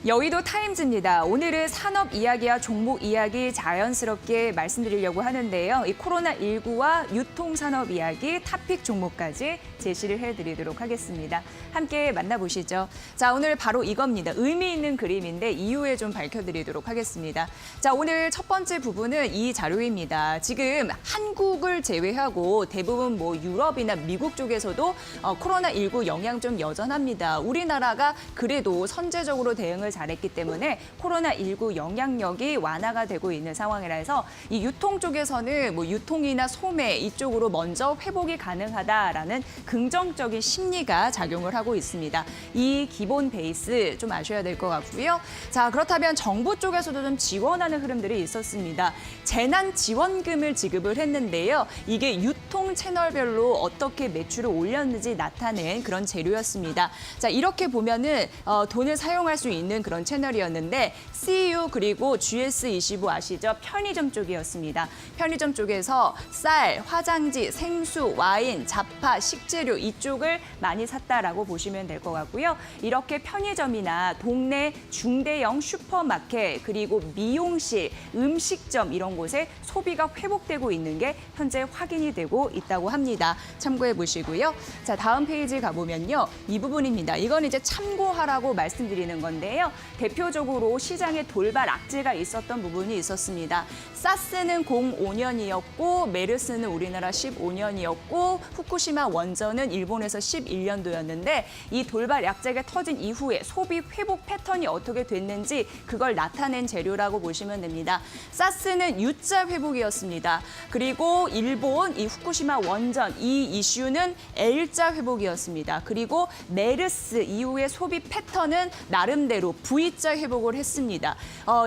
여의도 타임즈입니다. 오늘은 산업 이야기와 종목 이야기 자연스럽게 말씀드리려고 하는데요. 이 코로나19와 유통산업 이야기, 탑픽 종목까지 제시를 해드리도록 하겠습니다. 함께 만나보시죠. 자, 오늘 바로 이겁니다. 의미 있는 그림인데 이유에 좀 밝혀드리도록 하겠습니다. 자, 오늘 첫 번째 부분은 이 자료입니다. 지금 한국을 제외하고 대부분 유럽이나 미국 쪽에서도 코로나19 영향 좀 여전합니다. 우리나라가 그래도 선제적으로 대응을 잘했기 때문에 코로나19 영향력이 완화가 되고 있는 상황이라서 이 유통 쪽에서는 유통이나 소매 이쪽으로 먼저 회복이 가능하다라는 긍정적인 심리가 작용을 하고 있습니다. 이 기본 베이스 좀 아셔야 될 것 같고요. 자, 그렇다면 정부 쪽에서도 좀 지원하는 흐름들이 있었습니다. 재난 지원금을 지급을 했는데요. 이게 유통 채널별로 어떻게 매출을 올렸는지 나타낸 그런 재료였습니다. 자, 이렇게 보면은 돈을 사용할 수 있는 그런 채널이었는데 CU 그리고 GS25 아시죠? 편의점 쪽이었습니다. 편의점 쪽에서 쌀, 화장지, 생수, 와인, 잡화, 식재료 이쪽을 많이 샀다라고 보시면 될 것 같고요. 이렇게 편의점이나 동네 중대형 슈퍼마켓 그리고 미용실, 음식점 이런 곳에 소비가 회복되고 있는 게 현재 확인이 되고 있다고 합니다. 참고해 보시고요. 자, 다음 페이지 가보면요. 이 부분입니다. 이건 이제 참고하라고 말씀드리는 건데요. 대표적으로 시장에 돌발 악재가 있었던 부분이 있었습니다. 사스는 05년이었고 메르스는 우리나라 15년이었고 후쿠시마 원전 이전은 일본에서 11년도였는데 이 돌발 약재가 터진 이후에 소비 회복 패턴이 어떻게 됐는지 그걸 나타낸 재료라고 보시면 됩니다. 사스는 U자 회복이었습니다. 그리고 일본 이 후쿠시마 원전 이 이슈는 L자 회복이었습니다. 그리고 메르스 이후의 소비 패턴은 나름대로 V자 회복을 했습니다.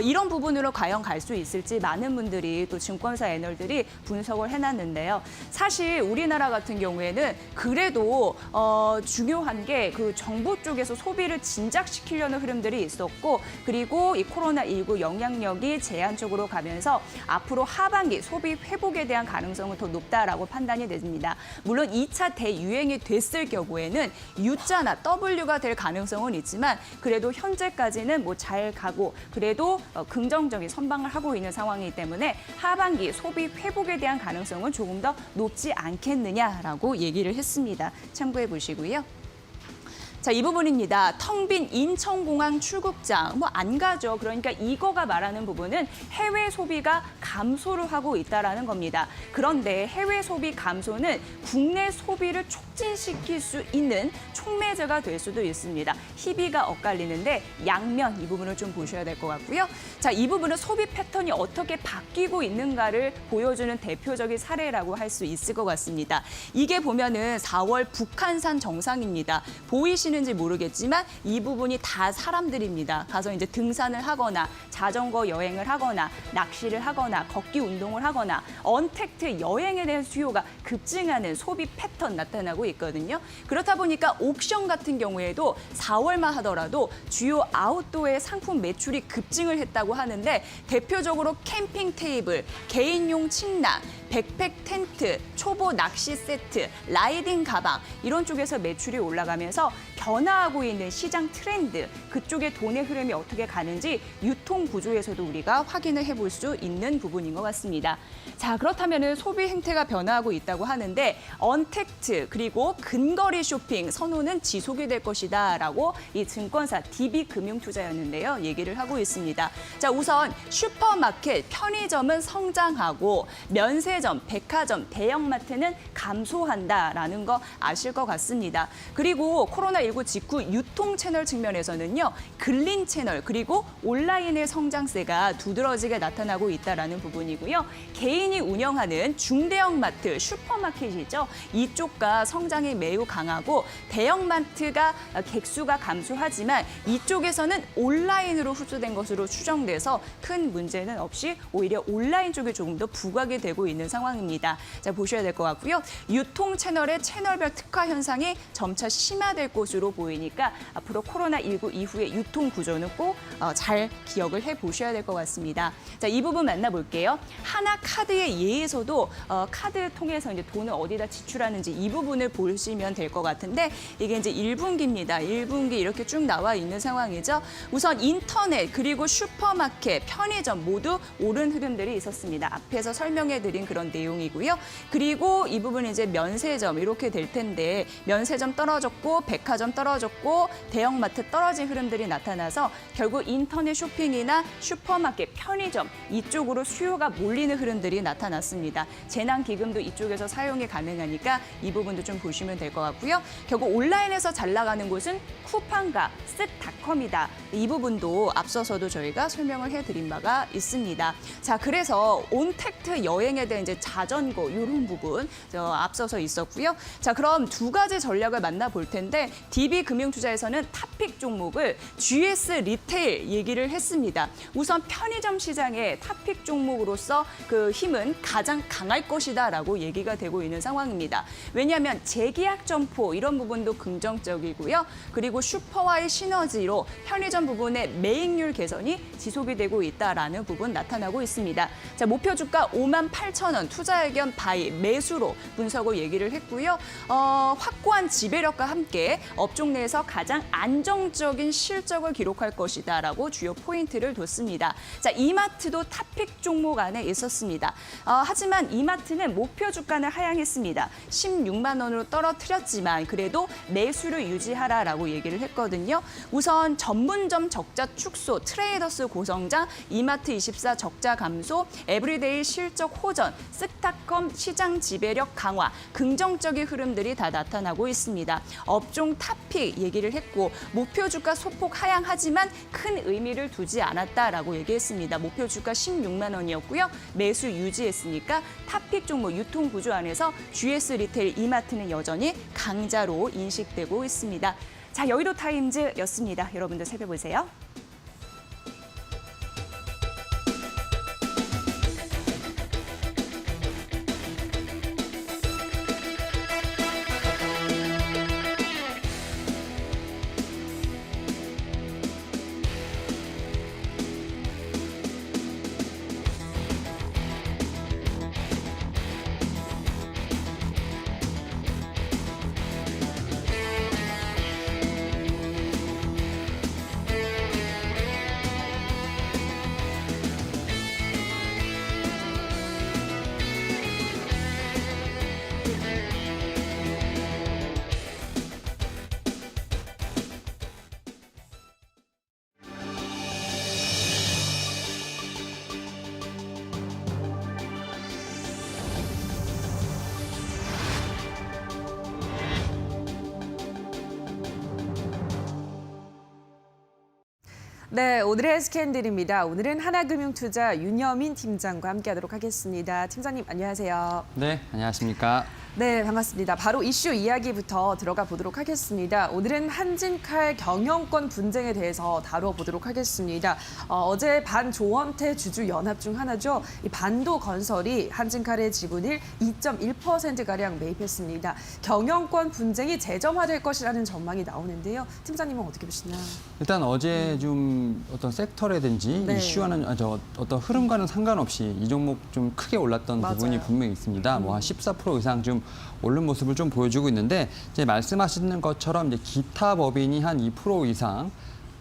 이런 부분으로 과연 갈 수 있을지 많은 분들이 또 증권사 애널들이 분석을 해놨는데요. 사실 우리나라 같은 경우에는 그래도 중요한 게 그 정부 쪽에서 소비를 진작시키려는 흐름들이 있었고 그리고 이 코로나19 영향력이 제한적으로 가면서 앞으로 하반기 소비 회복에 대한 가능성은 더 높다라고 판단이 됩니다. 물론 2차 대유행이 됐을 경우에는 U자나 W가 될 가능성은 있지만 그래도 현재까지는 뭐 잘 가고 그래도 긍정적인 선방을 하고 있는 상황이기 때문에 하반기 소비 회복에 대한 가능성은 조금 더 높지 않겠느냐라고 얘기를 했습니다. 참고해 보시고요. 자, 이 부분입니다. 텅 빈 인천공항 출국장. 뭐 안 가죠. 그러니까 이거가 말하는 부분은 해외 소비가 감소를 하고 있다는 겁니다. 그런데 해외 소비 감소는 국내 소비를 촉진시킬 수 있는 촉매제가 될 수도 있습니다. 희비가 엇갈리는데 양면 이 부분을 좀 보셔야 될 것 같고요. 자, 이 부분은 소비 패턴이 어떻게 바뀌고 있는가를 보여주는 대표적인 사례라고 할 수 있을 것 같습니다. 이게 보면은 4월 북한산 정상입니다. 보이시는지 모르겠지만 이 부분이 다 사람들입니다. 가서 이제 등산을 하거나 자전거 여행을 하거나 낚시를 하거나 걷기 운동을 하거나 언택트 여행에 대한 수요가 급증하는 소비 패턴 나타나고 있거든요. 그렇다 보니까 옥션 같은 경우에도 4월만 하더라도 주요 아웃도어의 상품 매출이 급증을 했다고 하는데 대표적으로 캠핑 테이블, 개인용 침낭, 백팩 텐트, 초보 낚시 세트, 라이딩 가방 이런 쪽에서 매출이 올라가면서 변화하고 있는 시장 트렌드, 그쪽의 돈의 흐름이 어떻게 가는지 유통 구조에서도 우리가 확인을 해볼 수 있는 부분인 것 같습니다. 자, 그렇다면 소비 행태가 변화하고 있다고 하는데 언택트 그리고 근거리 쇼핑 선호는 지속이 될 것이다라고 이 증권사 DB금융투자였는데요. 얘기를 하고 있습니다. 자, 우선 슈퍼마켓, 편의점은 성장하고 면세점, 백화점, 대형마트는 감소한다라는 거 아실 것 같습니다. 그리고 코로나19 직후 유통 채널 측면에서는요. 근린 채널 그리고 온라인의 성장세가 두드러지게 나타나고 있다는 부분이고요. 개인이 운영하는 중대형 마트, 슈퍼마켓이죠. 이쪽과 성장이 매우 강하고 대형마트가 객수가 감소하지만 이쪽에서는 온라인으로 흡수된 것으로 추정돼서 큰 문제는 없이 오히려 온라인 쪽에 조금 더 부각이 되고 있는 상황입니다. 자, 보셔야 될 것 같고요. 유통 채널의 채널별 특화 현상이 점차 심화될 것으로 보이니까 앞으로 코로나19 이후의 유통 구조는 꼭 잘 기억을 해보셔야 될 것 같습니다. 자, 이 부분 만나볼게요. 하나카드의 예에서도 카드 통해서 이제 돈을 어디다 지출하는지 이 부분을 보시면 될 것 같은데 이게 이제 1분기입니다. 1분기 이렇게 쭉 나와 있는 상황이죠. 우선 인터넷 그리고 슈퍼마켓, 편의점 모두 오른 흐름들이 있었습니다. 앞에서 설명해드린 그런 내용이고요. 그리고 이 부분은 이제 면세점 이렇게 될 텐데 면세점 떨어졌고 백화점 떨어졌고 대형마트 떨어진 흐름들이 나타나서 결국 인터넷 쇼핑이나 슈퍼마켓, 편의점 이쪽으로 수요가 몰리는 흐름들이 나타났습니다. 재난기금도 이쪽에서 사용이 가능하니까 이 부분도 좀 보시면 될 것 같고요. 결국 온라인에서 잘 나가는 곳은 쿠팡과 쓱닷컴이다. 이 부분도 앞서서도 저희가 설명을 해드린 바가 있습니다. 자, 그래서 온택트 여행에 대한 이제 자전거 이런 부분 앞서서 있었고요. 자, 그럼 두 가지 전략을 만나볼 텐데 DB금융투자에서는 탑픽 종목을 GS 리테일 얘기를 했습니다. 우선 편의점 시장의 탑픽 종목으로서 그 힘은 가장 강할 것이다라고 얘기가 되고 있는 상황입니다. 왜냐하면 재계약 점포 이런 부분도 긍정적이고요. 그리고 슈퍼와의 시너지로 편의점 부분의 매익률 개선이 지속이 되고 있다라는 부분 나타나고 있습니다. 자, 목표 주가 58,000원, 투자 의견 바이, 매수로 분석을 얘기를 했고요. 확고한 지배력과 함께 업종 내에서 가장 안정적인 실적을 기록할 것이다라고 주요 포인트를 뒀습니다. 자, 이마트도 탑픽 종목 안에 있었습니다. 하지만 이마트는 목표 주가는 하향했습니다. 16만 원으로 떨어뜨렸지만 그래도 매수를 유지하라라고 얘기를 했거든요. 우선 전문점 적자 축소, 트레이더스 고성장, 이마트24 적자 감소, 에브리데이 실적 호전 스타컴 시장 지배력 강화, 긍정적인 흐름들이 다 나타나고 있습니다. 업종 탑픽 얘기를 했고 목표 주가 소폭 하향하지만 큰 의미를 두지 않았다라고 얘기했습니다. 목표 주가 16만 원이었고요. 매수 유지했으니까 탑픽 종목 유통 구조 안에서 GS 리테일 이마트는 여전히 강자로 인식되고 있습니다. 자, 여의도 타임즈였습니다. 여러분들 살펴보세요. 네, 오늘의 스캔들입니다. 오늘은 하나금융투자 윤여민 팀장과 함께하도록 하겠습니다. 팀장님 안녕하세요. 네, 안녕하십니까. 네, 반갑습니다. 바로 이슈 이야기부터 들어가 보도록 하겠습니다. 오늘은 한진칼 경영권 분쟁에 대해서 다뤄보도록 하겠습니다. 어제 반조원태 주주 연합 중 하나죠. 이 반도건설이 한진칼의 지분을 2.1%가량 매입했습니다. 경영권 분쟁이 재점화될 것이라는 전망이 나오는데요. 팀장님은 어떻게 보시나요? 일단 어제 좀 어떤 섹터라든지 네. 이슈와는 어떤 흐름과는 상관없이 이 종목 좀 크게 올랐던 맞아요. 부분이 분명히 있습니다. 뭐 한 14% 이상 좀 오른 모습을 좀 보여주고 있는데 이제 말씀하시는 것처럼 이제 기타 법인이 한 2% 이상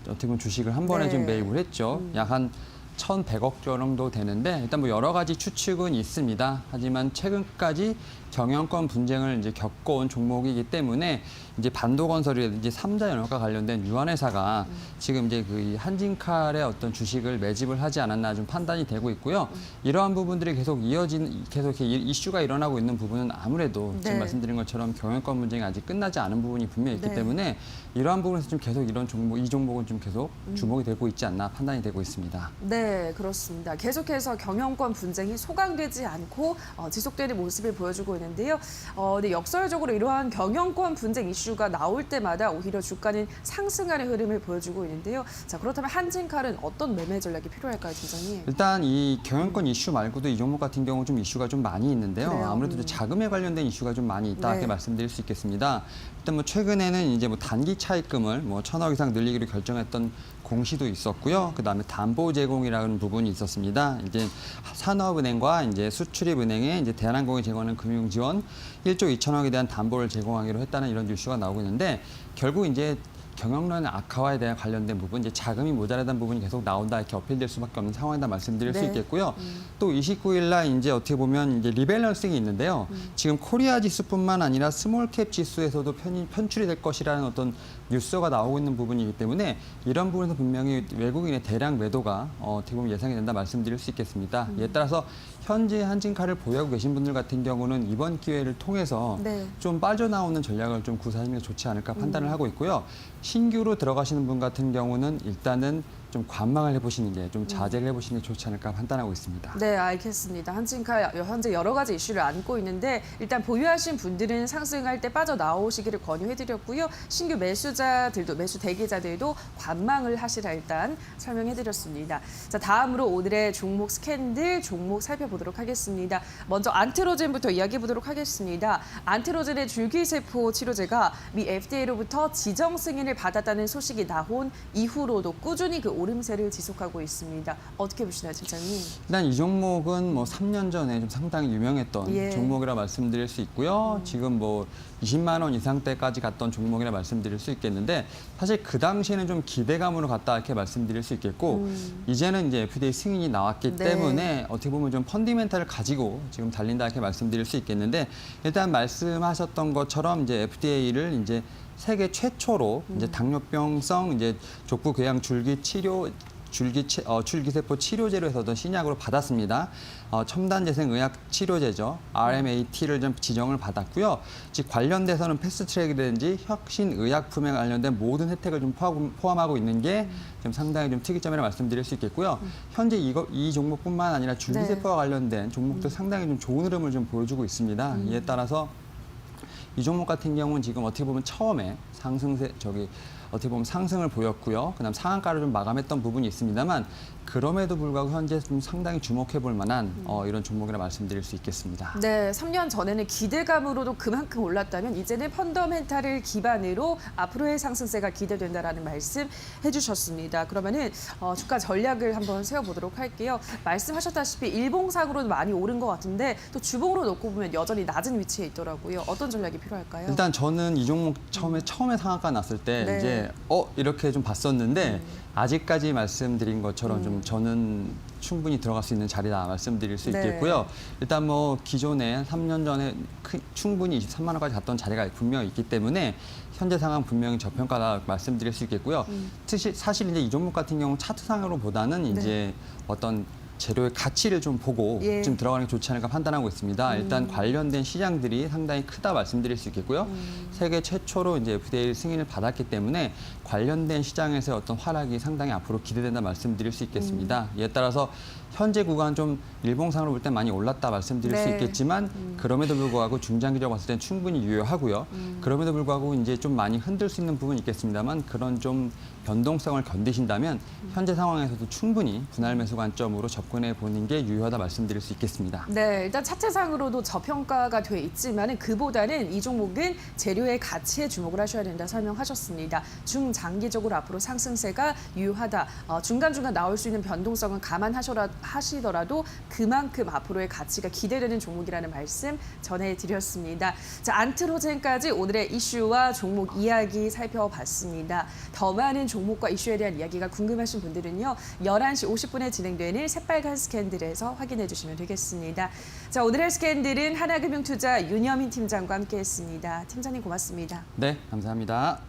어떻게 보면 주식을 한 번에 네. 좀 매입을 했죠. 약 한 1,100억 정도 되는데 일단 뭐 여러 가지 추측은 있습니다. 하지만 최근까지 경영권 분쟁을 이제 겪어온 종목이기 때문에 이제 반도건설이라든지 삼자연합과 관련된 유한회사가 지금 이제 그 한진칼의 어떤 주식을 매집을 하지 않았나 좀 판단이 되고 있고요. 이러한 부분들이 계속 이렇게 이슈가 일어나고 있는 부분은 아무래도 네. 지금 말씀드린 것처럼 경영권 분쟁이 아직 끝나지 않은 부분이 분명히 있기 네. 때문에 이러한 부분에서 좀 계속 이런 종목, 이 종목은 좀 계속 주목이 되고 있지 않나 판단이 되고 있습니다. 네, 그렇습니다. 계속해서 경영권 분쟁이 소강되지 않고 지속되는 모습을 보여주고 있는데요. 근데 역설적으로 이러한 경영권 분쟁 이슈가 나올 때마다 오히려 주가는 상승하는 흐름을 보여주고 있는데요. 자, 그렇다면 한진칼은 어떤 매매 전략이 필요할까요, 팀장님? 일단 이 경영권 이슈 말고도 이 종목 같은 경우 좀 이슈가 좀 많이 있는데요. 그래요? 아무래도 좀 자금에 관련된 이슈가 좀 많이 있다 네. 이렇게 말씀드릴 수 있겠습니다. 일단 뭐 최근에는 이제 뭐 단기 차입금을 뭐 1,000억 이상 늘리기로 결정했던 공시도 있었고요. 그다음에 담보 제공이라는 부분이 있었습니다. 이제 산업은행과 이제 수출입은행에 이제 대한항공이 제공하는 금융 지원 1조 2천억에 대한 담보를 제공하기로 했다는 이런 뉴스가 나오고 있는데 결국 이제 경영론 악화에 대한 관련된 부분, 이제 자금이 모자라다는 부분이 계속 나온다 이렇게 어필될 수밖에 없는 상황이다 말씀드릴 수 네. 있겠고요. 또 29일 날 이제 어떻게 보면 이제 리밸런싱이 있는데요. 지금 코리아 지수뿐만 아니라 스몰캡 지수에서도 편출이 될 것이라는 어떤 뉴스가 나오고 있는 부분이기 때문에 이런 부분에서 분명히 외국인의 대량 매도가 어떻게 보면 예상이 된다 말씀드릴 수 있겠습니다. 이에 따라서 현재 한진칼을 보유하고 계신 분들 같은 경우는 이번 기회를 통해서 네. 좀 빠져나오는 전략을 좀 구사하는 게 좋지 않을까 판단을 하고 있고요. 신규로 들어가시는 분 같은 경우는 일단은 좀 관망을 해보시는 게 좀 자제를 해보시는 게 좋지 않을까 판단하고 있습니다. 네, 알겠습니다. 한진칼 현재 여러 가지 이슈를 안고 있는데 일단 보유하신 분들은 상승할 때 빠져나오시기를 권유해드렸고요. 신규 매수자들도, 매수 대기자들도 관망을 하시라 일단 설명해드렸습니다. 자, 다음으로 오늘의 종목 스캔들 종목 살펴보도록 하겠습니다. 먼저 안트로젠부터 이야기해보도록 하겠습니다. 안트로젠의 줄기세포 치료제가 미 FDA로부터 지정 승인을 받았다는 소식이 나온 이후로도 꾸준히 그 오름세를 지속하고 있습니다. 어떻게 보시나요, 팀장님? 일단 이 종목은 뭐 3년 전에 좀 상당히 유명했던 예. 종목이라 말씀드릴 수 있고요. 지금 뭐 20만 원 이상대까지 갔던 종목이라 말씀드릴 수 있겠는데 사실 그 당시에는 좀 기대감으로 갔다 이렇게 말씀드릴 수 있겠고 이제는 이제 FDA 승인이 나왔기 네. 때문에 어떻게 보면 좀 펀디멘탈을 가지고 지금 달린다 이렇게 말씀드릴 수 있겠는데 일단 말씀하셨던 것처럼 이제 FDA를 이제 세계 최초로 이제 당뇨병성 이제 족부 궤양 줄기 치료 줄기세포 치료제로서도 신약으로 받았습니다. 첨단 재생 의학 치료제죠. RMAT를 좀 지정을 받았고요. 즉 관련돼서는 패스트트랙이라든지 혁신 의약품에 관련된 모든 혜택을 좀 포함하고 있는 게 좀 상당히 좀 특이점이라 말씀드릴 수 있겠고요. 현재 이 종목뿐만 아니라 줄기세포와 관련된 종목도 상당히 좀 좋은 흐름을 좀 보여주고 있습니다. 이에 따라서 이 종목 같은 경우는 지금 어떻게 보면 처음에 어떻게 보면 상승을 보였고요. 그다음 상한가를 좀 마감했던 부분이 있습니다만 그럼에도 불구하고 현재 좀 상당히 주목해 볼 만한 이런 종목이라 말씀드릴 수 있겠습니다. 네, 3년 전에는 기대감으로도 그만큼 올랐다면 이제는 펀더멘탈을 기반으로 앞으로의 상승세가 기대된다라는 말씀 해주셨습니다. 그러면은 주가 전략을 한번 세워보도록 할게요. 말씀하셨다시피 일봉상으로는 많이 오른 것 같은데 또 주봉으로 놓고 보면 여전히 낮은 위치에 있더라고요. 어떤 전략이 필요할까요? 일단 저는 이 종목 처음에 상한가 났을 때 네. 이제 이렇게 좀 봤었는데 아직까지 말씀드린 것처럼 좀 저는 충분히 들어갈 수 있는 자리다 말씀드릴 수 네. 있겠고요. 일단 뭐 기존에 3년 전에 충분히 23만 원까지 갔던 자리가 분명히 있기 때문에 현재 상황 분명히 저평가다 말씀드릴 수 있겠고요. 사실 이제 이 종목 같은 경우 차트상으로 보다는 이제 어떤 재료의 가치를 좀 보고 예. 좀 들어가는 게 좋지 않을까 판단하고 있습니다. 일단 관련된 시장들이 상당히 크다 말씀드릴 수 있겠고요. 세계 최초로 이제 FDA 승인을 받았기 때문에 관련된 시장에서의 어떤 활약이 상당히 앞으로 기대된다 말씀드릴 수 있겠습니다. 이에 따라서 현재 구간 좀 일봉상으로 볼 때 많이 올랐다 말씀드릴 수 네. 있겠지만 그럼에도 불구하고 중장기적으로 봤을 땐 충분히 유효하고요. 그럼에도 불구하고 이제 좀 많이 흔들 수 있는 부분이 있겠습니다만 그런 좀 변동성을 견디신다면 현재 상황에서도 충분히 분할 매수 관점으로 접근해 보는 게 유효하다 말씀드릴 수 있겠습니다. 네, 일단 차트상으로도 저평가가 돼 있지만 그보다는 이 종목은 재료의 가치에 주목을 하셔야 된다 설명하셨습니다. 중장기적으로 앞으로 상승세가 유효하다. 중간중간 나올 수 있는 변동성은 감안하시더라도 그만큼 앞으로의 가치가 기대되는 종목이라는 말씀 전해드렸습니다. 자, 안트로젠까지 오늘의 이슈와 종목 이야기 살펴봤습니다. 더 많은 종목과 이슈에 대한 이야기가 궁금하신 분들은요. 11시 50분에 진행되는 새빨간 스캔들에서 확인해 주시면 되겠습니다. 자, 오늘의 스캔들은 하나금융투자 윤여민 팀장과 함께했습니다. 팀장님 고맙습니다. 네, 감사합니다.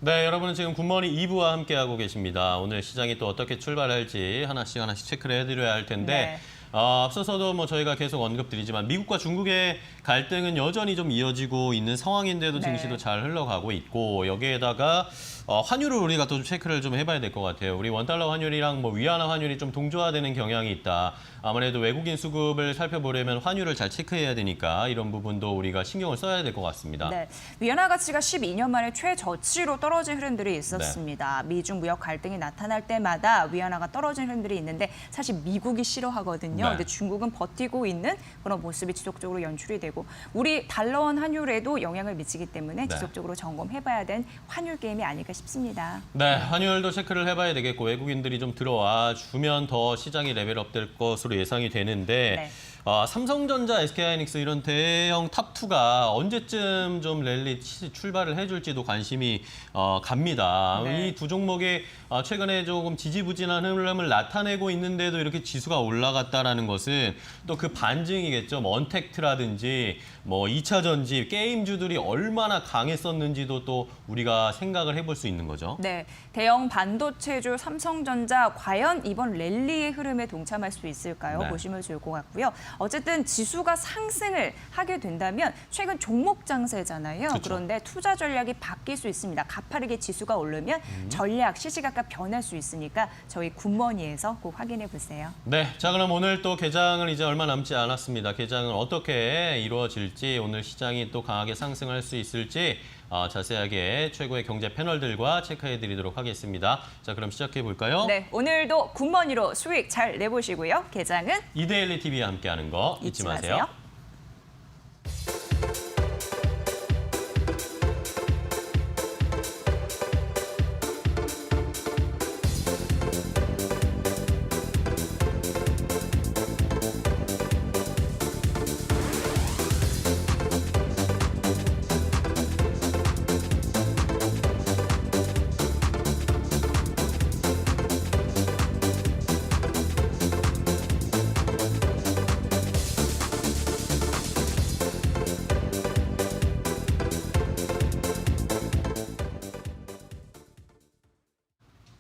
네, 여러분은 지금 굿모닝 2부와 함께하고 계십니다. 오늘 시장이 또 어떻게 출발할지 하나씩 체크를 해드려야 할 텐데 네. 앞서서도 뭐 저희가 계속 언급드리지만 미국과 중국의 갈등은 여전히 좀 이어지고 있는 상황인데도 네. 증시도 잘 흘러가고 있고 여기에다가 환율을 우리가 또 좀 체크를 좀 해봐야 될 것 같아요. 우리 원달러 환율이랑 뭐 위안화 환율이 좀 동조화되는 경향이 있다. 아무래도 외국인 수급을 살펴보려면 환율을 잘 체크해야 되니까 이런 부분도 우리가 신경을 써야 될 것 같습니다. 네, 위안화 가치가 12년 만에 최저치로 떨어진 흐름들이 있었습니다. 미중 무역 갈등이 나타날 때마다 위안화가 떨어진 흐름들이 있는데 사실 미국이 싫어하거든요. 네. 근데 중국은 버티고 있는 그런 모습이 지속적으로 연출이 되고 우리 달러원 환율에도 영향을 미치기 때문에 네. 지속적으로 점검해봐야 된 환율 게임이 아닐까 싶습니다. 네, 환율도 체크를 해봐야 되겠고 외국인들이 좀 들어와 주면 더 시장이 레벨업 될 것으로 예상이 되는데 네. 삼성전자, SK하이닉스 이런 대형 탑2가 언제쯤 좀 랠리 출발을 해줄지도 관심이 갑니다. 네. 이 두 종목이 최근에 조금 지지부진한 흐름을 나타내고 있는데도 이렇게 지수가 올라갔다라는 것은 또 그 반증이겠죠. 뭐 언택트라든지 뭐 2차 전지, 게임주들이 얼마나 강했었는지도 또 우리가 생각을 해볼 수 있는 거죠. 네, 대형 반도체주 삼성전자 과연 이번 랠리의 흐름에 동참할 수 있을까요? 네. 보시면 좋을 것 같고요. 어쨌든 지수가 상승을 하게 된다면 최근 종목 장세잖아요. 그쵸. 그런데 투자 전략이 바뀔 수 있습니다. 가파르게 지수가 오르면 전략 시시각각 변할 수 있으니까 저희 굿머니에서 꼭 확인해 보세요. 네, 자 그럼 오늘 또 개장을 이제 얼마 남지 않았습니다. 개장은 어떻게 이루어질지, 오늘 시장이 또 강하게 상승할 수 있을지 자세하게 최고의 경제 패널들과 체크해드리도록 하겠습니다. 자, 그럼 시작해 볼까요? 네, 오늘도 굿머니로 수익 잘 내보시고요. 개장은 이데일리 TV와 함께하는 거 잊지 마세요.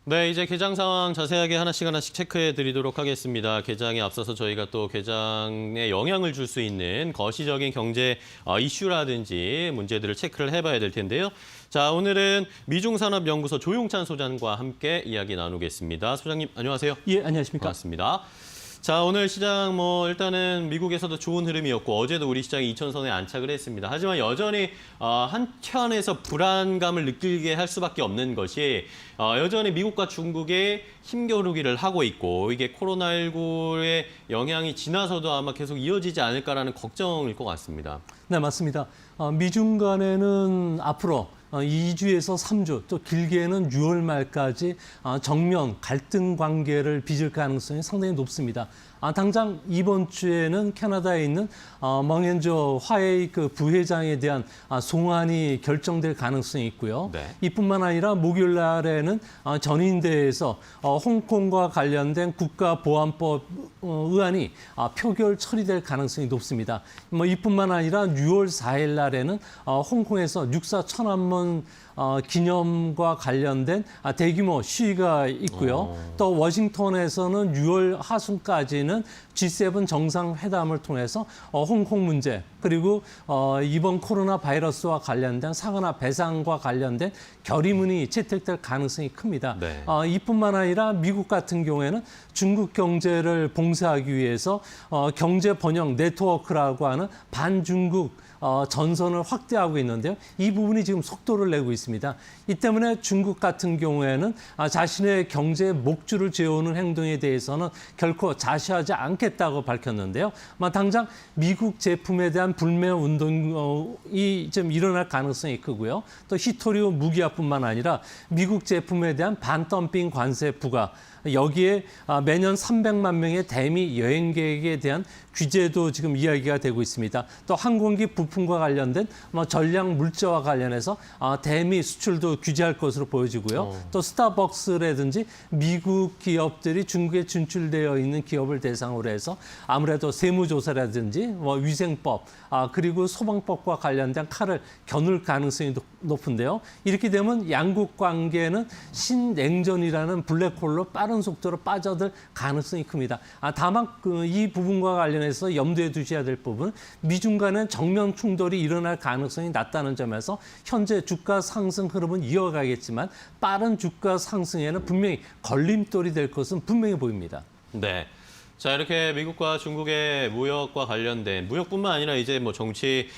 네, 이제 개장 상황 자세하게 하나씩 체크해 드리도록 하겠습니다. 개장에 앞서서 저희가 또 개장에 영향을 줄 수 있는 거시적인 경제 이슈라든지 문제들을 체크를 해봐야 될 텐데요. 자, 오늘은 미중산업연구소 조용찬 소장과 함께 이야기 나누겠습니다. 소장님, 안녕하세요. 예, 안녕하십니까. 반갑습니다. 자, 오늘 시장 일단은 미국에서도 좋은 흐름이었고 어제도 우리 시장이 2,000선에 안착을 했습니다. 하지만 여전히 한켠에서 불안감을 느끼게 할 수밖에 없는 것이 여전히 미국과 중국이 힘겨루기를 하고 있고 이게 코로나19의 영향이 지나서도 아마 계속 이어지지 않을까라는 걱정일 것 같습니다. 네, 맞습니다. 미중 간에는 앞으로 2주에서 3주, 또 길게는 6월 말까지 정면 갈등 관계를 빚을 가능성이 상당히 높습니다. 당장 이번 주에는 캐나다에 있는 멍엔저 화웨이 그 부회장에 대한 송환이 결정될 가능성이 있고요. 네. 이뿐만 아니라 목요일 날에는 전인대에서 홍콩과 관련된 국가보안법 의안이 표결 처리될 가능성이 높습니다. 이뿐만 아니라 6월 4일 날에는 홍콩에서 육사 천안문 기념과 관련된 대규모 시위가 있고요. 또 워싱턴에서는 6월 하순까지는 G7 정상회담을 통해서 홍콩 문제 그리고 이번 코로나 바이러스와 관련된 상하나 배상과 관련된 결의문이 채택될 가능성이 큽니다. 네. 이뿐만 아니라 미국 같은 경우에는 중국 경제를 봉쇄하기 위해서 경제 번영 네트워크라고 하는 반중국 전선을 확대하고 있는데요. 이 부분이 지금 속도를 내고 있습니다. 이 때문에 중국 같은 경우에는 자신의 경제 목줄을 재우는 행동에 대해서는 결코 자시하지 않겠다고 밝혔는데요. 당장 미국 제품에 대한 불매 운동이 좀 일어날 가능성이 크고요. 또 히토리오 무기화뿐만 아니라 미국 제품에 대한 반덤핑 관세 부과 여기에 매년 300만 명의 대미 여행객에 대한 규제도 지금 이야기가 되고 있습니다. 또 항공기 부품과 관련된 전략 물자와 관련해서 대미 수출도 규제할 것으로 보여지고요. 또 스타벅스라든지 미국 기업들이 중국에 진출되어 있는 기업을 대상으로 해서 아무래도 세무조사라든지 위생법 그리고 소방법과 관련된 칼을 겨눌 가능성이 높은데요. 이렇게 되면 양국 관계는 신냉전이라는 블랙홀로 빠른 속도로 빠져들 가능성이 큽니다. 다만 이 부분과 관련해서 염두에 두셔야 될 부분은 미중 간의 정면 충돌이 일어날 가능성이 낮다는 점에서 현재 주가 상승 흐름은 이어가겠지만 빠른 주가 상승에는 분명히 걸림돌이 될 것은 분명히 보입니다. 네. 자, 이렇게 미국과 중국의 무역과 관련된 무역뿐만 아니라 이제 정치,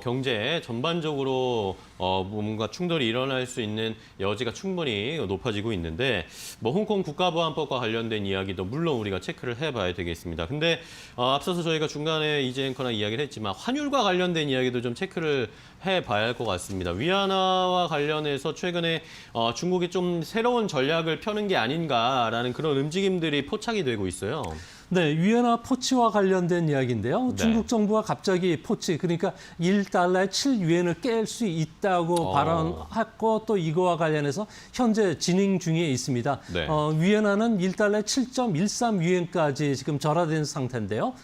경제 전반적으로 뭔가 충돌이 일어날 수 있는 여지가 충분히 높아지고 있는데 홍콩 국가보안법과 관련된 이야기도 물론 우리가 체크를 해봐야 되겠습니다. 근데 앞서서 저희가 중간에 이제 앵커나 이야기를 했지만 환율과 관련된 이야기도 좀 체크를 해봐야 할 것 같습니다. 위안화와 관련해서 최근에 중국이 좀 새로운 전략을 펴는 게 아닌가라는 그런 움직임들이 포착이 되고 있어요. 네, 위안화 포치와 관련된 이야기인데요. 네. 중국 정부가 갑자기 포치, 그러니까 1달러에 7위엔을 깰 수 있다고 발언했고 또 이거와 관련해서 현재 진행 중에 있습니다. 네. 위안화는 1달러에 7.13위엔까지 지금 절하된 상태인데요.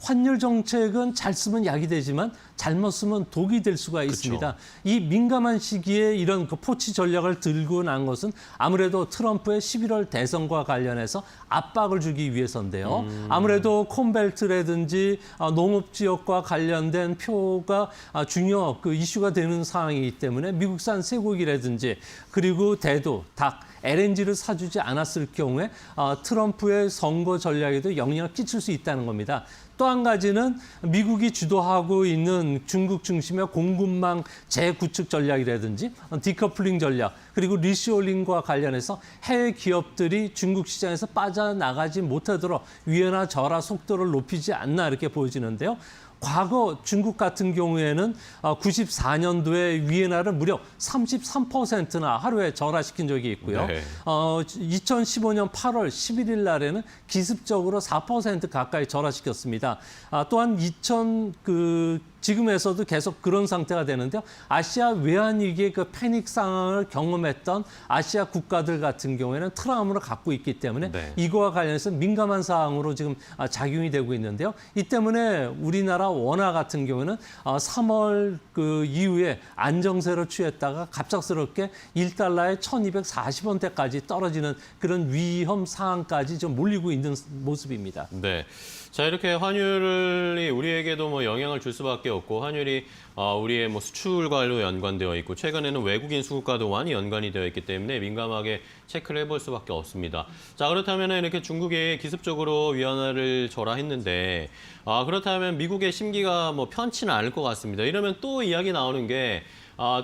환율 정책은 잘 쓰면 약이 되지만 잘못 쓰면 독이 될 수가 있습니다. 이 민감한 시기에 이런 그 포치 전략을 들고 난 것은 아무래도 트럼프의 11월 대선과 관련해서 압박을 주기 위해서인데요. 아무래도 콘벨트라든지 농업 지역과 관련된 표가 중요 그 이슈가 되는 상황이기 때문에 미국산 쇠고기라든지 그리고 대도, 닭, LNG를 사주지 않았을 경우에 트럼프의 선거 전략에도 영향을 끼칠 수 있다는 겁니다. 또 한 가지는 미국이 주도하고 있는 중국 중심의 공급망 재구축 전략이라든지 디커플링 전략 그리고 리쇼링과 관련해서 해외 기업들이 중국 시장에서 빠져나가지 못하도록 위안화 절하 속도를 높이지 않나 이렇게 보여지는데요. 과거 중국 같은 경우에는 94년도에 위엔화를 무려 33%나 하루에 절하시킨 적이 있고요. 네. 2015년 8월 11일 날에는 기습적으로 4% 가까이 절하시켰습니다. 또한 지금에서도 계속 그런 상태가 되는데요. 아시아 외환위기의 그 패닉 상황을 경험했던 아시아 국가들 같은 경우에는 트라우마를 갖고 있기 때문에 네. 이거와 관련해서 민감한 사항으로 지금 작용이 되고 있는데요. 이 때문에 우리나라 원화 같은 경우는 3월 그 이후에 안정세를 취했다가 갑작스럽게 1달러에 1,240원대까지 떨어지는 그런 위험 상황까지 좀 몰리고 있는 모습입니다. 네. 자, 이렇게 환율이 우리에게도 뭐 영향을 줄 수밖에 없고 환율이 우리의 뭐 수출과도 연관되어 있고 최근에는 외국인 수급과도 많이 연관이 되어 있기 때문에 민감하게 체크를 해볼 수밖에 없습니다. 자, 그렇다면 이렇게 중국이 기습적으로 위안화를 절하했는데 그렇다면 미국의 심기가 뭐 편치는 않을 것 같습니다. 이러면 또 이야기 나오는 게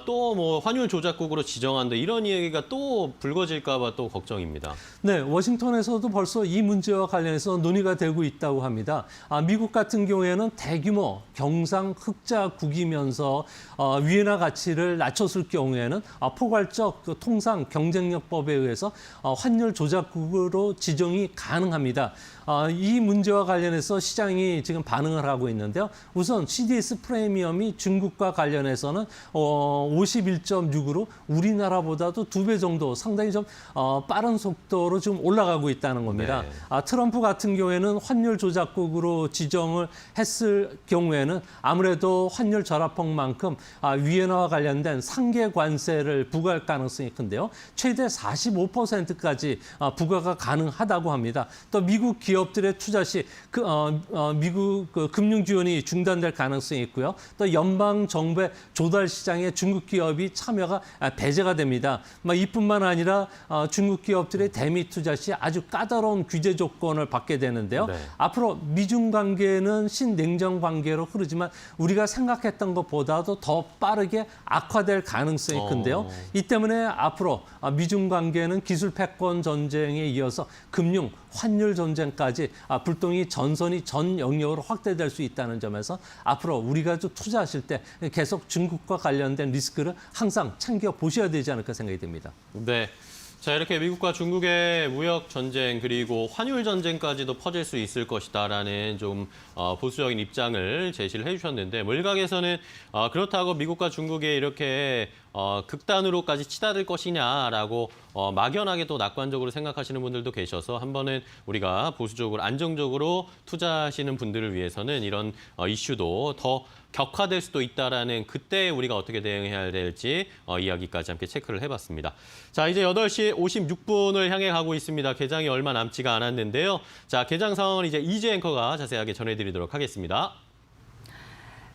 또 뭐 환율 조작국으로 지정한다 이런 얘기가 또 불거질까 봐 또 걱정입니다. 네, 워싱턴에서도 벌써 이 문제와 관련해서 논의가 되고 있다고 합니다. 미국 같은 경우에는 대규모 경상 흑자국이면서 위엔화 가치를 낮췄을 경우에는 포괄적 그 통상 경쟁력법에 의해서 환율 조작국으로 지정이 가능합니다. 이 문제와 관련해서 시장이 지금 반응을 하고 있는데요. 우선 CDS 프리미엄이 중국과 관련해서는 51.6으로 우리나라보다도 2배 정도 상당히 좀 빠른 속도로 지금 올라가고 있다는 겁니다. 네. 트럼프 같은 경우에는 환율 조작국으로 지정을 했을 경우에는 아무래도 환율 절하폭만큼 위엔화와 관련된 상계 관세를 부과할 가능성이 큰데요. 최대 45%까지 부과가 가능하다고 합니다. 또 미국 기업들의 투자 시 미국 금융 지원이 중단될 가능성이 있고요. 또 연방 정부의 조달 시장에 중국 기업이 참여가 배제가 됩니다. 이뿐만 아니라 중국 기업들의 대미 투자 시 아주 까다로운 규제 조건을 받게 되는데요. 네. 앞으로 미중 관계는 신냉전 관계로 흐르지만 우리가 생각했던 것보다도 더 빠르게 악화될 가능성이 큰데요. 이 때문에 앞으로 미중 관계는 기술 패권 전쟁에 이어서 금융, 환율 전쟁까지 불똥이 전선이 전 영역으로 확대될 수 있다는 점에서 앞으로 우리가 좀 투자하실 때 계속 중국과 관련된 리스크를 항상 챙겨 보셔야 되지 않을까 생각이 듭니다. 네. 자, 이렇게 미국과 중국의 무역 전쟁 그리고 환율 전쟁까지도 퍼질 수 있을 것이다라는 좀 보수적인 입장을 제시를 해주셨는데 일각에서는 그렇다고 미국과 중국이 이렇게 극단으로까지 치닫을 것이냐라고 막연하게 또 낙관적으로 생각하시는 분들도 계셔서 한 번은 우리가 보수적으로 안정적으로 투자하시는 분들을 위해서는 이런 이슈도 더 격화될 수도 있다라는 그때 우리가 어떻게 대응해야 될지 이야기까지 함께 체크를 해봤습니다. 자, 이제 8시 56분을 향해 가고 있습니다. 개장이 얼마 남지가 않았는데요. 자, 개장 상황을 이제 이재 앵커가 자세하게 전해드리도록 하겠습니다.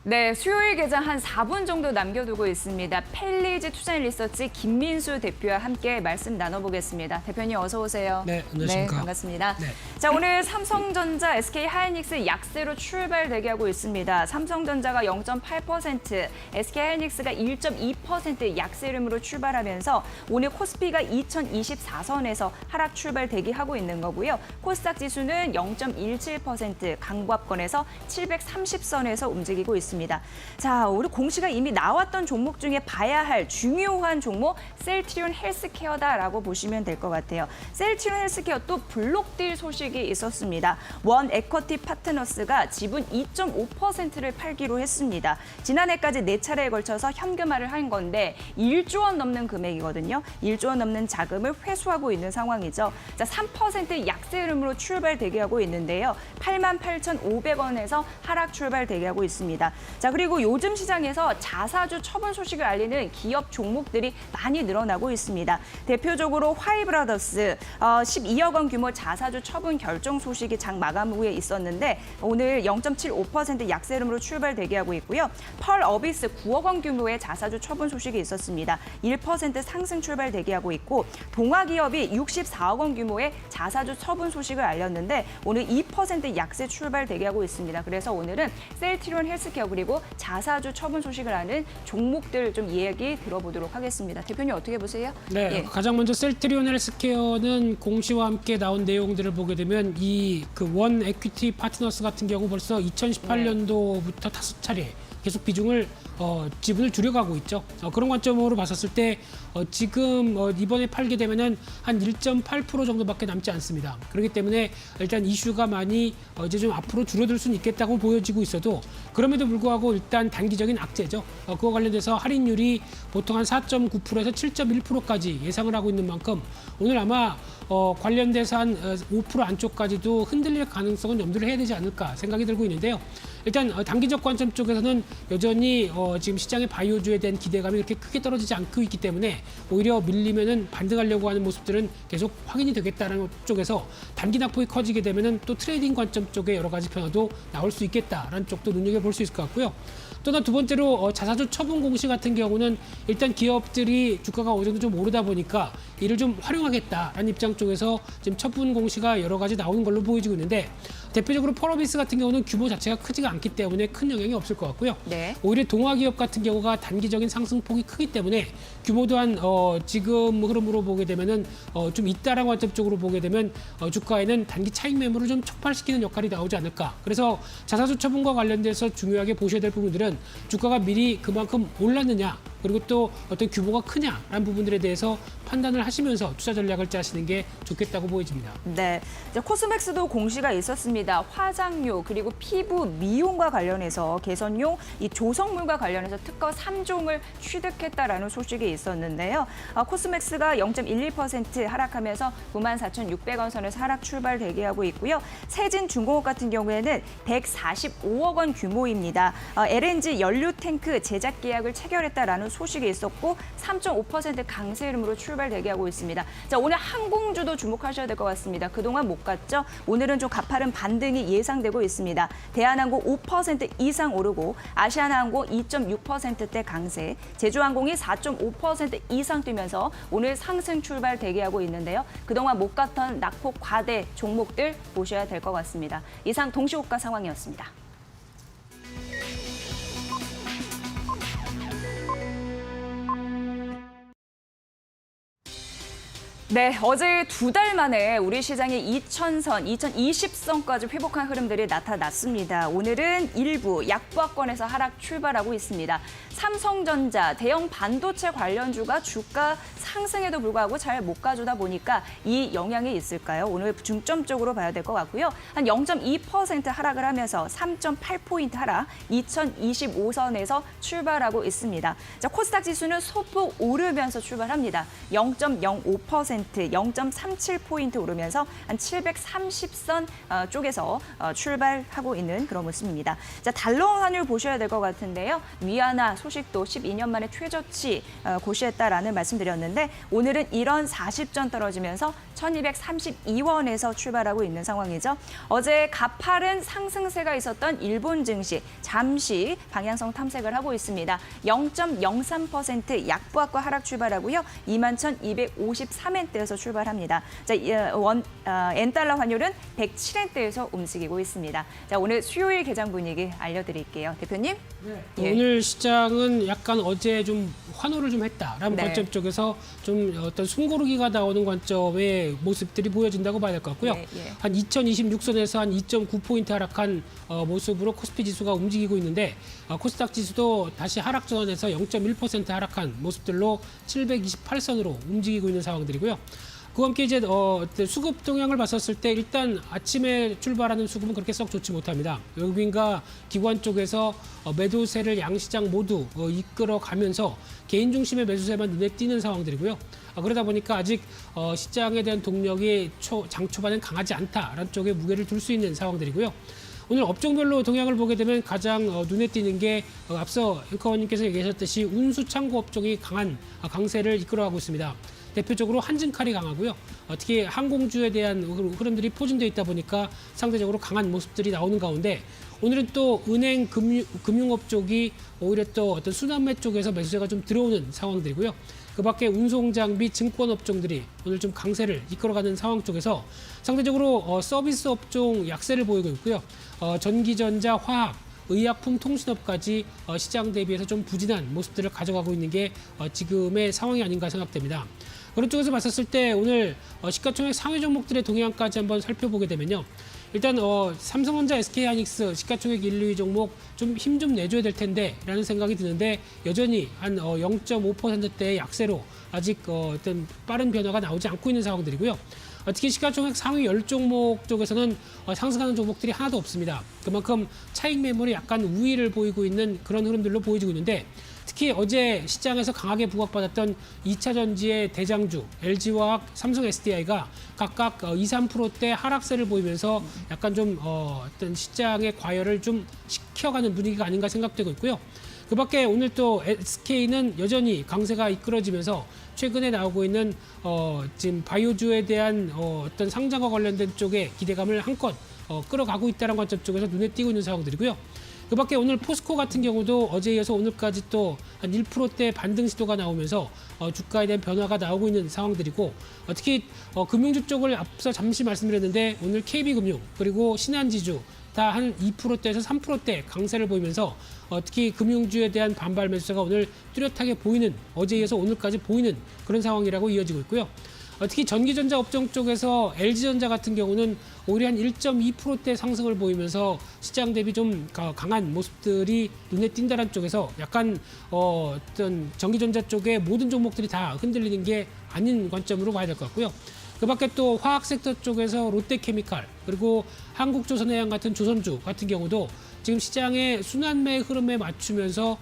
네, 수요일 개장 한 4분 정도 남겨두고 있습니다. 펠리즈 투자인 리서치 김민수 대표와 함께 말씀 나눠보겠습니다. 대표님 어서 오세요. 네, 안녕하십니까. 네, 반갑습니다. 네. 자, 오늘 삼성전자, SK하이닉스 약세로 출발 대기하고 있습니다. 삼성전자가 0.8%, SK하이닉스가 1.2% 약세 흐름으로 출발하면서 오늘 코스피가 2024선에서 하락 출발 대기하고 있는 거고요. 코스닥 지수는 0.17%, 강보합권에서 730선에서 움직이고 있습니다. 있습니다. 자, 우리 공시가 이미 나왔던 종목 중에 봐야 할 중요한 종목 셀트리온 헬스케어다라고 보시면 될 것 같아요. 셀트리온 헬스케어 또 블록딜 소식이 있었습니다. 원 에쿼티 파트너스가 지분 2.5%를 팔기로 했습니다. 지난해까지 4차례에 걸쳐서 현금화를 한 건데 1조 원 넘는 금액이거든요. 1조 원 넘는 자금을 회수하고 있는 상황이죠. 자, 3% 약세 흐름으로 출발 대기하고 있는데요. 88,500원에서 하락 출발 대기하고 있습니다. 자, 그리고 요즘 시장에서 자사주 처분 소식을 알리는 기업 종목들이 많이 늘어나고 있습니다. 대표적으로 화이브라더스 12억 원 규모 자사주 처분 결정 소식이 장 마감 후에 있었는데 오늘 0.75% 약세 흐름으로 출발 대기하고 있고요. 펄 어비스 9억 원 규모의 자사주 처분 소식이 있었습니다. 1% 상승 출발 대기하고 있고 동아기업이 64억 원 규모의 자사주 처분 소식을 알렸는데 오늘 2% 약세 출발 대기하고 있습니다. 그래서 오늘은 셀트리온 헬스케어 그리고 자사주 처분 소식을 아는 종목들 좀 이야기 들어보도록 하겠습니다. 대표님 어떻게 보세요? 네, 예. 가장 먼저 셀트리온 헬스케어는 공시와 함께 나온 내용들을 보게 되면 이 그 원 에퀴티 파트너스 같은 경우 벌써 2018년도부터 5차례 계속 비중을 지분을 줄여가고 있죠. 그런 관점으로 봤었을 때 지금 이번에 팔게 되면은 한 1.8% 정도밖에 남지 않습니다. 그렇기 때문에 일단 이슈가 많이 이제 좀 앞으로 줄어들 수는 있겠다고 보여지고 있어도 그럼에도 불구하고 일단 단기적인 악재죠. 그와 관련돼서 할인율이 보통 한 4.9%에서 7.1%까지 예상을 하고 있는 만큼 오늘 아마 관련돼서 한 5% 안쪽까지도 흔들릴 가능성은 염두를 해야 되지 않을까 생각이 들고 있는데요. 일단 단기적 관점 쪽에서는 여전히 지금 시장의 바이오주에 대한 기대감이 그렇게 크게 떨어지지 않고 있기 때문에 오히려 밀리면은 반등하려고 하는 모습들은 계속 확인이 되겠다는 쪽에서 단기 낙폭이 커지게 되면은 또 트레이딩 관점 쪽에 여러 가지 변화도 나올 수 있겠다라는 쪽도 눈여겨볼 수 있을 것 같고요. 또한 두 번째로 자사주 처분 공시 같은 경우는 일단 기업들이 주가가 어느 정도 좀 오르다 보니까 이를 좀 활용하겠다라는 입장 쪽에서 지금 처분 공시가 여러 가지 나오는 걸로 보여지고 있는데 대표적으로 펄어비스 같은 경우는 규모 자체가 크지가 않기 때문에 큰 영향이 없을 것 같고요. 네. 오히려 동아기업 같은 경우가 단기적인 상승폭이 크기 때문에 규모도 한 지금 흐름으로 보게 되면은 좀 있다라는 관점 쪽으로 보게 되면 주가에는 단기 차익 매물을 좀 촉발시키는 역할이 나오지 않을까. 그래서 자사주 처분과 관련돼서 중요하게 보셔야 될 부분들은 주가가 미리 그만큼 올랐느냐 그리고 또 어떤 규모가 크냐라는 부분들에 대해서 판단을 하시면서 투자 전략을 짜시는 게 좋겠다고 보여집니다. 네, 이제 코스맥스도 공시가 있었습니다. 화장료 그리고 피부 미용과 관련해서 개선용 이 조성물과 관련해서 특허 3종을 취득했다라는 소식이 있었는데요. 코스맥스가 0.12% 하락하면서 94,600원 선에서 하락 출발 대기하고 있고요. 세진중공업 같은 경우에는 145억 원 규모입니다. LNG 연료 탱크 제작 계약을 체결했다라는 소식이 있었고 3.5% 강세 흐름으로 출발 대기하고 있습니다. 자, 오늘 항공주도 주목하셔야 될 것 같습니다. 그동안 못 갔죠? 오늘은 좀 가파른 반등이 예상되고 있습니다. 대한항공 5% 이상 오르고 아시아나항공 2.6%대 강세, 제주항공이 4.5% 이상 뛰면서 오늘 상승 출발 대기하고 있는데요. 그동안 못 갔던 낙폭 과대 종목들 보셔야 될 것 같습니다. 이상 동시호가 상황이었습니다. 네, 어제 2달 만에 우리 시장의 2000선, 2020선까지 회복한 흐름들이 나타났습니다. 오늘은 일부 약보합권에서 하락 출발하고 있습니다. 삼성전자, 대형 반도체 관련주가 주가 상승에도 불구하고 잘 못 가주다 보니까 이 영향이 있을까요? 오늘 중점적으로 봐야 될 것 같고요. 한 0.2% 하락을 하면서 3.8포인트 하락, 2025선에서 출발하고 있습니다. 자, 코스닥 지수는 소폭 오르면서 출발합니다. 0.05%. 0.37포인트 오르면서 한 730선 쪽에서 출발하고 있는 그런 모습입니다. 자, 달러 환율 보셔야 될 것 같은데요. 위안화 소식도 12년 만에 최저치 고시했다라는 말씀드렸는데 오늘은 1원 40전 떨어지면서 1232원에서 출발하고 있는 상황이죠. 어제 가파른 상승세가 있었던 일본 증시 잠시 방향성 탐색을 하고 있습니다. 0.03% 약보합과 하락 출발하고요. 21,253엔 300대에서 출발합니다. 자, 엔달러 환율은 107엔대에서 움직이고 있습니다. 자, 오늘 수요일 개장 분위기 알려드릴게요. 대표님. 예. 오늘 시장은 약간 어제 좀 환호를 좀 했다라는 네. 관점 쪽에서 좀 어떤 숨고르기가 나오는 관점의 모습들이 보여진다고 봐야 될 것 같고요. 예, 예. 한 2026선에서 한 2.9포인트 하락한 모습으로 코스피 지수가 움직이고 있는데 코스닥 지수도 다시 하락 전환해서 0.1% 하락한 모습들로 728선으로 움직이고 있는 상황들이고요. 그와 함께 이제 수급 동향을 봤었을 때 일단 아침에 출발하는 수급은 그렇게 썩 좋지 못합니다. 외국인과 기관 쪽에서 매도세를 양시장 모두 이끌어가면서 개인 중심의 매수세만 눈에 띄는 상황들이고요. 그러다 보니까 아직 시장에 대한 동력이 장 초반엔 강하지 않다라는 쪽에 무게를 둘 수 있는 상황들이고요. 오늘 업종별로 동향을 보게 되면 가장 눈에 띄는 게 앞서 앵커님께서 얘기하셨듯이 운수 창고 업종이 강한 강세를 이끌어가고 있습니다. 대표적으로 한진칼이 강하고요. 특히 항공주에 대한 흐름들이 포진되어 있다 보니까 상대적으로 강한 모습들이 나오는 가운데 오늘은 또 은행, 금융업 쪽이 오히려 또 어떤 순환매 쪽에서 매수세가 좀 들어오는 상황들이고요. 그 밖에 운송장비, 증권 업종들이 오늘 좀 강세를 이끌어가는 상황 쪽에서 상대적으로 서비스 업종 약세를 보이고 있고요. 전기전자, 화학, 의약품, 통신업까지 시장 대비해서 좀 부진한 모습들을 가져가고 있는 게 지금의 상황이 아닌가 생각됩니다. 그런 쪽에서 봤었을 때 오늘 시가총액 상위 종목들의 동향까지 한번 살펴보게 되면요. 일단 삼성전자, SK하이닉스 시가총액 1, 2위 종목 좀 힘 좀 내줘야 될 텐데 라는 생각이 드는데 여전히 한 0.5%대의 약세로 아직 어떤 빠른 변화가 나오지 않고 있는 상황들이고요. 특히 시가총액 상위 10종목 쪽에서는 상승하는 종목들이 하나도 없습니다. 그만큼 차익 매물이 약간 우위를 보이고 있는 그런 흐름들로 보여지고 있는데 특히 어제 시장에서 강하게 부각받았던 2차 전지의 대장주 LG화학, 삼성 SDI가 각각 2, 3%대 하락세를 보이면서 약간 좀 어떤 시장의 과열을 좀 시켜가는 분위기가 아닌가 생각되고 있고요. 그 밖에 오늘 또 SK는 여전히 강세가 이끌어지면서 최근에 나오고 있는 지금 바이오주에 대한 어떤 상장과 관련된 쪽에 기대감을 한껏 끌어가고 있다는 관점 쪽에서 눈에 띄고 있는 상황들이고요. 그 밖에 오늘 포스코 같은 경우도 어제에 이어서 오늘까지 또 한 1%대 반등 시도가 나오면서 주가에 대한 변화가 나오고 있는 상황들이고 특히 금융주 쪽을 앞서 잠시 말씀드렸는데 오늘 KB금융 그리고 신한지주 다 한 2%대에서 3%대 강세를 보이면서 특히 금융주에 대한 반발 매수세가 오늘 뚜렷하게 보이는 어제에 이어서 오늘까지 보이는 그런 상황이라고 이어지고 있고요. 특히 전기전자 업종 쪽에서 LG전자 같은 경우는 오히려 한 1.2%대 상승을 보이면서 시장 대비 좀 강한 모습들이 눈에 띈다는 쪽에서 약간 어떤 전기전자 쪽의 모든 종목들이 다 흔들리는 게 아닌 관점으로 봐야 될 것 같고요. 그 밖에 또 화학 섹터 쪽에서 롯데케미칼 그리고 한국조선해양 같은 조선주 같은 경우도 지금 시장의 순환매 흐름에 맞추면서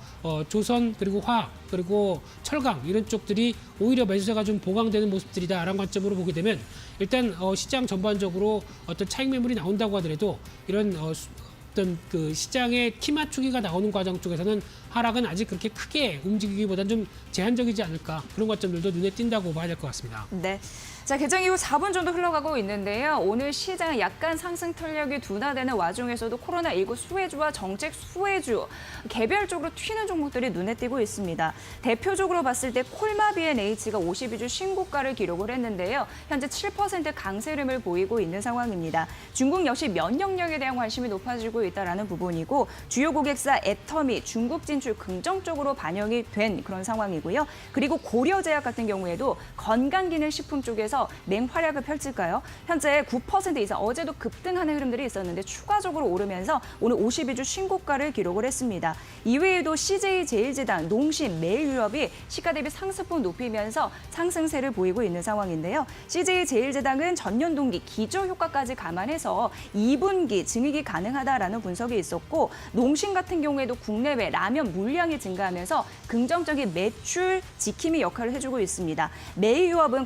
조선 그리고 화학 그리고 철강 이런 쪽들이 오히려 매수세가 좀 보강되는 모습들이다라는 관점으로 보게 되면 일단 시장 전반적으로 어떤 차익 매물이 나온다고 하더라도 이런 어떤 그 시장의 키 맞추기가 나오는 과정 쪽에서는 하락은 아직 그렇게 크게 움직이기보다는 좀 제한적이지 않을까 그런 관점들도 눈에 띈다고 봐야 될 것 같습니다. 네. 자, 개장 이후 4분 정도 흘러가고 있는데요. 오늘 시장은 약간 상승 탄력이 둔화되는 와중에서도 코로나19 수혜주와 정책 수혜주 개별적으로 튀는 종목들이 눈에 띄고 있습니다. 대표적으로 봤을 때 콜마비앤H가 52주 신고가를 기록을 했는데요. 현재 7% 강세 흐름을 보이고 있는 상황입니다. 중국 역시 면역력에 대한 관심이 높아지고 있다는 부분이고 주요 고객사 애터미 중국 진출 긍정적으로 반영이 된 그런 상황이고요. 그리고 고려제약 같은 경우에도 건강기능식품 쪽에서 맹활약을 펼칠까요? 현재 9% 이상 어제도 급등하는 흐름들이 있었는데 추가적으로 오르면서 오늘 52주 신고가를 기록을 했습니다. 이외에도 CJ제일제당, 농심, 메일유럽이 시가 대비 상승폭 높이면서 상승세를 보이고 있는 상황인데요. CJ제일제당은 전년 동기 기저 효과까지 감안해서 2분기 증액이 가능하다라는 분석이 있었고 농심 같은 경우에도 국내외 라면 물량이 증가하면서 긍정적인 매출 지킴이 역할을 해주고 있습니다. 메일유업은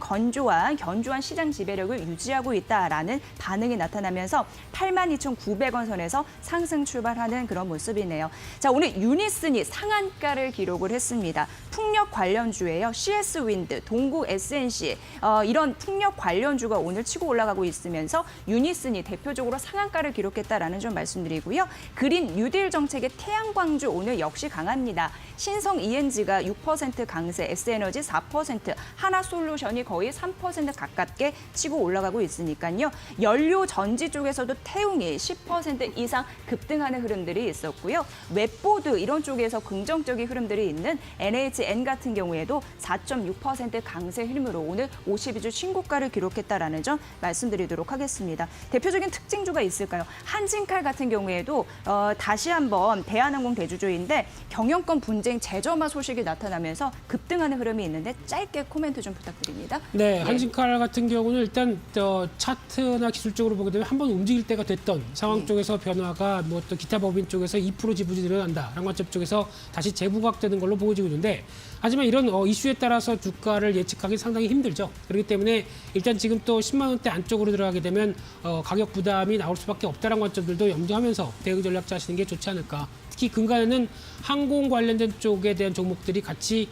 견조한 시장 지배력을 유지하고 있다라는 반응이 나타나면서 82,900원 선에서 상승 출발하는 그런 모습이네요. 자, 오늘 유니슨이 상한가를 기록을 했습니다. 풍력 관련주예요. CS윈드, 동국 SNC 이런 풍력 관련주가 오늘 치고 올라가고 있으면서 유니슨이 대표적으로 상한가를 기록했다라는 점 말씀드리고요. 그린 뉴딜 정책의 태양광주 오늘 역시 강합니다. 신성 ENG가 6% 강세, S에너지 4%, 하나솔루션이 거의 3% 10% 가깝게 치고 올라가고 있으니까요. 연료 전지 쪽에서도 태웅이 10% 이상 급등하는 흐름들이 있었고요. 웹보드 이런 쪽에서 긍정적인 흐름들이 있는 NHN 같은 경우에도 4.6% 강세 흐름으로 오늘 52주 신고가를 기록했다라는 점 말씀드리도록 하겠습니다. 대표적인 특징주가 있을까요? 한진칼 같은 경우에도 다시 한번 대한항공 대주주인데 경영권 분쟁 재점화 소식이 나타나면서 급등하는 흐름이 있는데 짧게 코멘트 좀 부탁드립니다. 네, 한진칼 같은 경우는 일단 차트나 기술적으로 보게 되면 한번 움직일 때가 됐던 상황 쪽에서 변화가 뭐 또 기타 법인 쪽에서 2% 지분이 늘어난다라는 관점 쪽에서 다시 재부각되는 걸로 보여지고 있는데 하지만 이런 이슈에 따라서 주가를 예측하기 상당히 힘들죠. 그렇기 때문에 일단 지금 또 10만 원대 안쪽으로 들어가게 되면 가격 부담이 나올 수밖에 없다는 관점들도 염두하면서 대응 전략 짜시는 게 좋지 않을까. 특히 근간에는 항공 관련된 쪽에 대한 종목들이 같이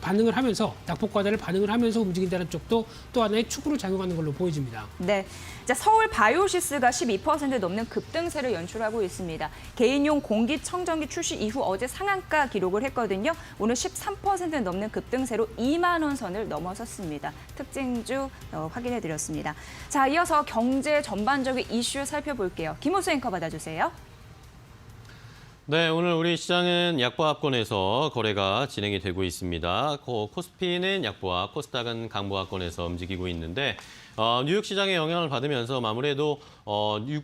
반응을 하면서 낙폭 과다를 반응을 하면서 움직인다는 쪽도 또 하나의 축으로 작용하는 걸로 보여집니다. 네, 자, 서울 바이오시스가 12% 넘는 급등세를 연출하고 있습니다. 개인용 공기청정기 출시 이후 어제 상한가 기록을 했거든요. 오늘 13% 넘는 급등세로 2만 원 선을 넘어섰습니다. 특징주 확인해드렸습니다. 자, 이어서 경제 전반적인 이슈 살펴볼게요. 김호수 앵커 받아주세요. 네, 오늘 우리 시장은 약보합권에서 거래가 진행이 되고 있습니다. 코스피는 약보합, 코스닥은 강보합권에서 움직이고 있는데 뉴욕 시장의 영향을 받으면서 아무래도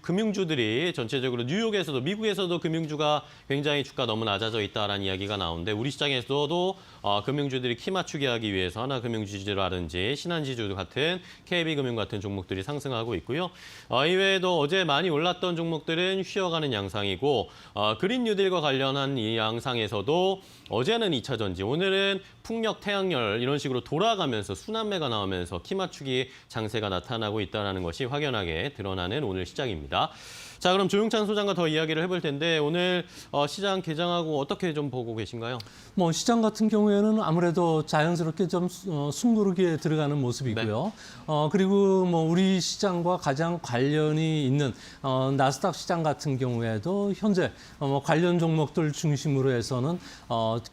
금융주들이 전체적으로 뉴욕에서도 미국에서도 금융주가 굉장히 주가 너무 낮아져 있다라는 이야기가 나오는데 우리 시장에서도 금융주들이 키 맞추기 하기 위해서 하나금융지주라든지 신한지주 같은 KB금융 같은 종목들이 상승하고 있고요. 이외에도 어제 많이 올랐던 종목들은 쉬어가는 양상이고 그린 뉴딜과 관련한 이 양상에서도 어제는 2차 전지, 오늘은 풍력, 태양열 이런 식으로 돌아가면서 순환매가 나오면서 키 맞추기 장세가 나타나고 있다는 것이 확연하게 드러나는 오늘 시장입니다. 자, 그럼 조용찬 소장과 더 이야기를 해볼 텐데 오늘 시장 개장하고 어떻게 좀 보고 계신가요? 뭐 시장 같은 경우에는 아무래도 자연스럽게 좀 숨고르기에 들어가는 모습이고요. 그리고 뭐 우리 시장과 가장 관련이 있는 나스닥 시장 같은 경우에도 현재 관련 종목들 중심으로 해서는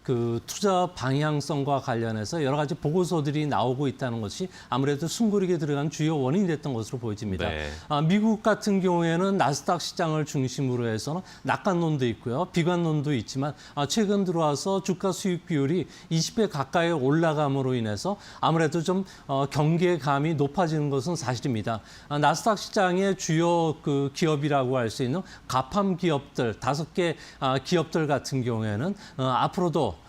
그 투자 방향성과 관련해서 여러 가지 보고서들이 나오고 있다는 것이 아무래도 숨고르기에 들어간 주요 원인이 됐던 것으로 보여집니다. 네. 미국 같은 경우에는 나스닥 시장을 중심으로 해서는 낙관론도 있고요. 비관론도 있지만 최근 들어와서 주가 수익 비율이 20배 가까이 올라감으로 인해서 아무래도 좀 경계감이 높아지는 것은 사실입니다. 나스닥 시장의 주요 그 기업이라고 할 수 있는 가팜 기업들 5개 기업들 같은 경우에는 앞으로도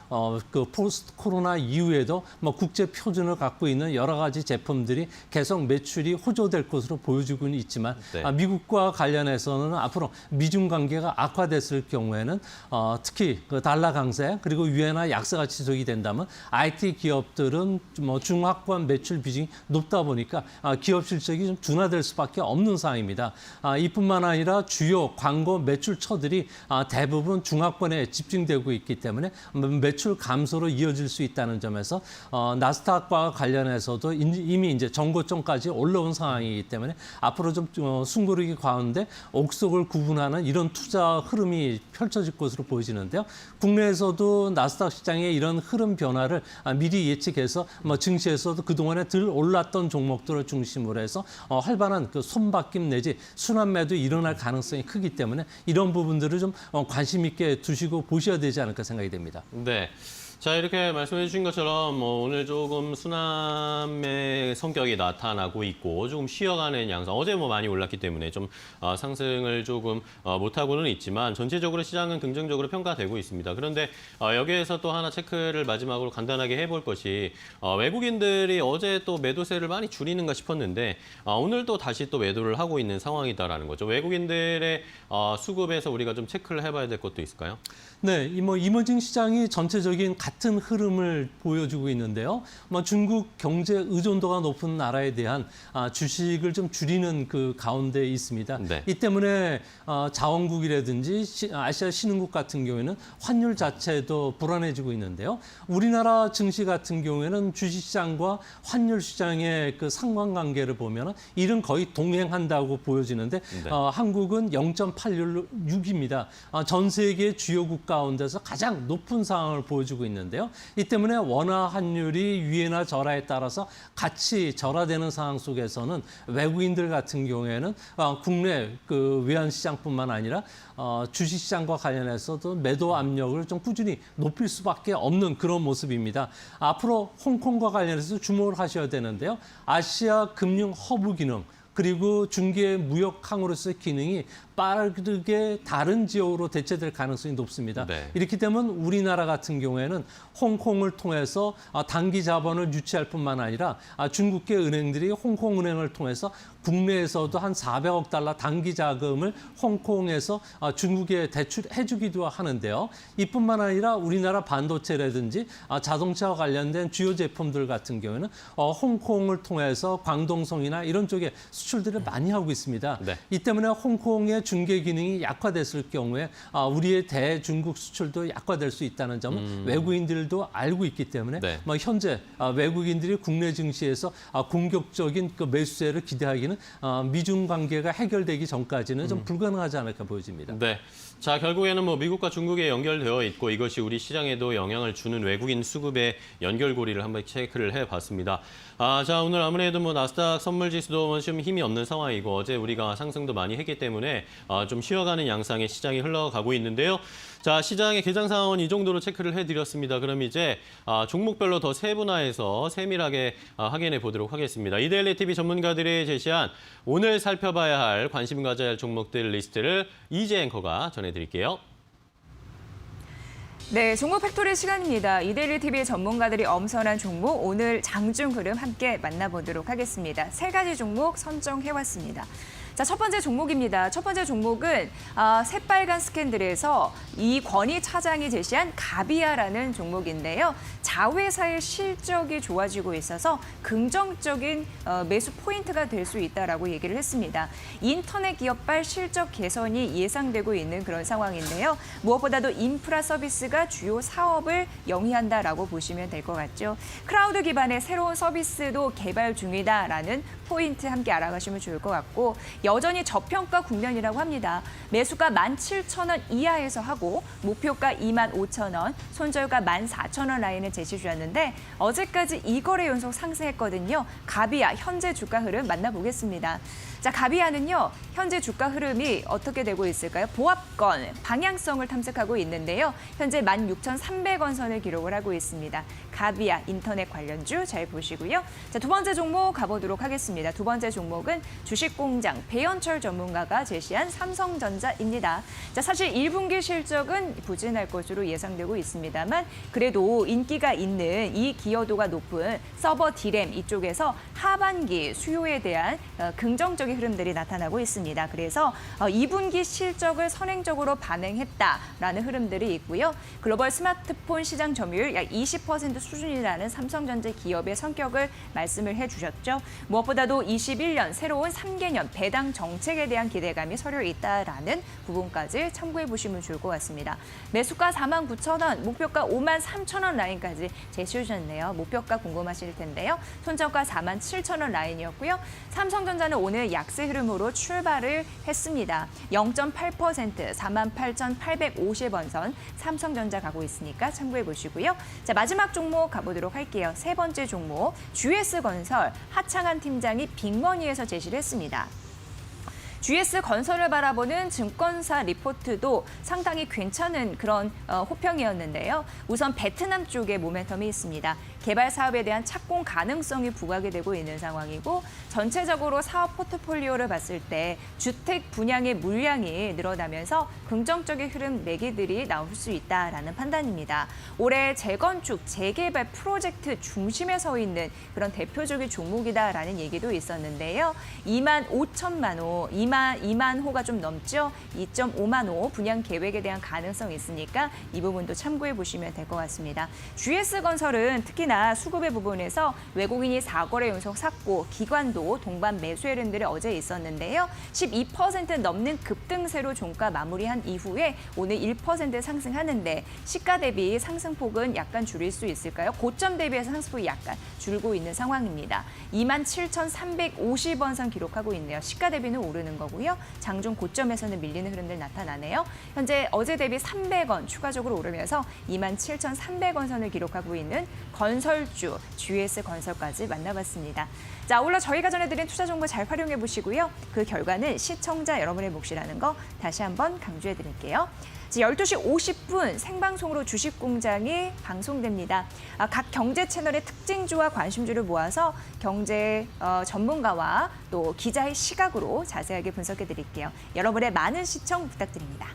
그 포스트 코로나 이후에도 뭐 국제 표준을 갖고 있는 여러 가지 제품들이 계속 매출이 호조될 것으로 보여지고는 있지만 네. 미국과 관련해서는 앞으로 미중 관계가 악화됐을 경우에는 특히 그 달러 강세 그리고 위안화 약세가 지속이 된다면 IT 기업들은 뭐 중하권 매출 비중이 높다 보니까 기업 실적이 좀 둔화될 수밖에 없는 상황입니다. 이뿐만 아니라 주요 광고 매출처들이 대부분 중하권에 집중되고 있기 때문에 매출 감소로 이어질 수 있다는 점에서 나스닥과 관련해서도 이미 이제 정고점까지 올라온 상황이기 때문에 앞으로 좀 숨고르기 가운데 옥석을 구분하는 이런 투자 흐름이 펼쳐질 것으로 보여지는데요. 국내에서도 나스닥 시장의 이런 흐름 변화를 미리 예측해서 뭐 증시에서도 그동안에 덜 올랐던 종목들을 중심으로 해서 활발한 그 손바뀜 내지 순환매도 일어날 가능성이 크기 때문에 이런 부분들을 좀 관심 있게 두시고 보셔야 되지 않을까 생각이 됩니다. 네. 자, 이렇게 말씀해 주신 것처럼 오늘 조금 순환매 성격이 나타나고 있고 조금 쉬어가는 양상. 어제 많이 올랐기 때문에 좀 상승을 조금 못하고는 있지만 전체적으로 시장은 긍정적으로 평가되고 있습니다. 그런데 여기에서 또 하나 체크를 마지막으로 간단하게 해볼 것이 외국인들이 어제 또 매도세를 많이 줄이는가 싶었는데 오늘 또 다시 또 매도를 하고 있는 상황이다라는 거죠. 외국인들의 수급에서 우리가 좀 체크를 해봐야 될 것도 있을까요? 네, 이머징 시장이 전체적인 같은 흐름을 보여주고 있는데요. 중국 경제 의존도가 높은 나라에 대한 주식을 좀 줄이는 그 가운데 있습니다. 네. 이 때문에 자원국이라든지 아시아 신흥국 같은 경우에는 환율 자체도 불안해지고 있는데요. 우리나라 증시 같은 경우에는 주식시장과 환율 시장의 그 상관관계를 보면 이는 거의 동행한다고 보여지는데 네. 한국은 0.86입니다. 전 세계 주요국 가운데서 가장 높은 상황을 보여주고 있는 있는데요. 이 때문에 원화 환율이 위에나 절하에 따라서 같이 절하되는 상황 속에서는 외국인들 같은 경우에는 국내 그 외환 시장뿐만 아니라 주식 시장과 관련해서도 매도 압력을 좀 꾸준히 높일 수밖에 없는 그런 모습입니다. 앞으로 홍콩과 관련해서 주목을 하셔야 되는데요. 아시아 금융 허브 기능 그리고 중개 무역 항으로서의 기능이 빠르게 다른 지역으로 대체될 가능성이 높습니다. 네. 이렇기 때문에 우리나라 같은 경우에는 홍콩을 통해서 단기 자본을 유치할 뿐만 아니라 중국계 은행들이 홍콩 은행을 통해서 국내에서도 한 400억 달러 단기 자금을 홍콩에서 중국에 대출해주기도 하는데요. 이뿐만 아니라 우리나라 반도체라든지 자동차와 관련된 주요 제품들 같은 경우에는 홍콩을 통해서 광동성이나 이런 쪽에 수출들을 많이 하고 있습니다. 네. 이 때문에 홍콩의 중개 기능이 약화됐을 경우에 우리의 대중국 수출도 약화될 수 있다는 점은 외국인들도 알고 있기 때문에 네. 현재 외국인들이 국내 증시에서 공격적인 그 매수세를 기대하기는 미중 관계가 해결되기 전까지는 좀 불가능하지 않을까 보여집니다. 네. 자, 결국에는 뭐 미국과 중국에 연결되어 있고 이것이 우리 시장에도 영향을 주는 외국인 수급의 연결고리를 한번 체크를 해봤습니다. 자, 오늘 아무래도 뭐 나스닥 선물 지수도 좀 힘이 없는 상황이고 어제 우리가 상승도 많이 했기 때문에 좀 쉬어가는 양상의 시장이 흘러가고 있는데요. 자, 시장의 개장 상황은 이 정도로 체크를 해드렸습니다. 그럼 이제 종목별로 더 세분화해서 세밀하게 확인해 보도록 하겠습니다. 이데일리 TV 전문가들이 제시한 오늘 살펴봐야 할 관심 가져야 할 종목들 리스트를 이재 앵커가 전해드릴게요. 네, 종목 팩토리 시간입니다. 이데일리 TV 전문가들이 엄선한 종목, 오늘 장중 흐름 함께 만나보도록 하겠습니다. 3가지 종목 선정해왔습니다. 자, 첫 번째 종목입니다. 첫 번째 종목은 새빨간 스캔들에서 이권희 차장이 제시한 가비아라는 종목인데요. 자회사의 실적이 좋아지고 있어서 긍정적인 매수 포인트가 될 수 있다라고 얘기를 했습니다. 인터넷 기업발 실적 개선이 예상되고 있는 그런 상황인데요. 무엇보다도 인프라 서비스가 주요 사업을 영위한다라고 보시면 될 것 같죠. 클라우드 기반의 새로운 서비스도 개발 중이다라는 포인트 함께 알아가시면 좋을 것 같고 여전히 저평가 국면이라고 합니다. 매수가 17,000원 이하에서 하고 목표가 25,000원, 손절가 14,000원 라인을 제시 주셨는데 어제까지 2거래 연속 상승했거든요. 가비아 현재 주가 흐름 만나보겠습니다. 자, 가비아는요. 현재 주가 흐름이 어떻게 되고 있을까요? 보합권, 방향성을 탐색하고 있는데요. 현재 16,300원 선을 기록을 하고 있습니다. 가비아 인터넷 관련주 잘 보시고요. 자, 두 번째 종목 가보도록 하겠습니다. 두 번째 종목은 주식공장 배현철 전문가가 제시한 삼성전자입니다. 자, 사실 1분기 실적은 부진할 것으로 예상되고 있습니다만 그래도 인기가 있는 이 기여도가 높은 서버 디램 이쪽에서 하반기 수요에 대한 긍정적인 흐름들이 나타나고 있습니다. 그래서 2분기 실적을 선행적으로 반영했다라는 흐름들이 있고요. 글로벌 스마트폰 시장 점유율 약 20% 수준이라는 삼성전자 기업의 성격을 말씀을 해주셨죠. 무엇보다도 21년 새로운 3개년 배당 정책에 대한 기대감이 서려 있다라는 부분까지 참고해 보시면 좋을 것 같습니다. 매수가 49,000원, 목표가 53,000원 라인까지 제시해 주셨네요. 목표가 궁금하실 텐데요. 손절가 47,000원 라인이었고요. 삼성전자는 오늘 약세 흐름으로 출발을 했습니다. 0.8% 48,850원 선 삼성전자 가고 있으니까 참고해 보시고요. 자, 마지막 종목 가보도록 할게요. 세 번째 종목 GS건설 하창한 팀장이 빅머니에서 제시를 했습니다. GS건설을 바라보는 증권사 리포트도 상당히 괜찮은 그런 호평이었는데요. 우선 베트남 쪽에 모멘텀이 있습니다. 개발 사업에 대한 착공 가능성이 부각이 되고 있는 상황이고 전체적으로 사업 포트폴리오를 봤을 때 주택 분양의 물량이 늘어나면서 긍정적인 흐름 매기들이 나올 수 있다라는 판단입니다. 올해 재건축, 재개발 프로젝트 중심에 서 있는 그런 대표적인 종목이다라는 얘기도 있었는데요. 25,000만 호, 2만 호가 좀 넘죠. 2.5만 호 분양 계획에 대한 가능성이 있으니까 이 부분도 참고해 보시면 될 것 같습니다. GS건설은 특히나 수급의 부분에서 외국인이 4거래 연속 샀고 기관도 동반 매수 흐름들이 어제 있었는데요. 12% 넘는 급등세로 종가 마무리한 이후에 오늘 1% 상승하는데 시가 대비 상승폭은 약간 줄일 수 있을까요? 고점 대비해서 상승폭이 약간 줄고 있는 상황입니다. 27,350원 선 기록하고 있네요. 시가 대비는 오르는 거 거고요. 장중 고점에서는 밀리는 흐름들 나타나네요. 현재 어제 대비 300원 추가적으로 오르면서 27,300원 선을 기록하고 있는 건설주, GS건설까지 만나봤습니다. 자, 아울러 저희가 전해드린 투자 정보 잘 활용해 보시고요. 그 결과는 시청자 여러분의 몫이라는 거 다시 한번 강조해 드릴게요. 12시 50분 생방송으로 주식공장이 방송됩니다. 각 경제 채널의 특징주와 관심주를 모아서 경제 전문가와 또 기자의 시각으로 자세하게 분석해 드릴게요. 여러분의 많은 시청 부탁드립니다.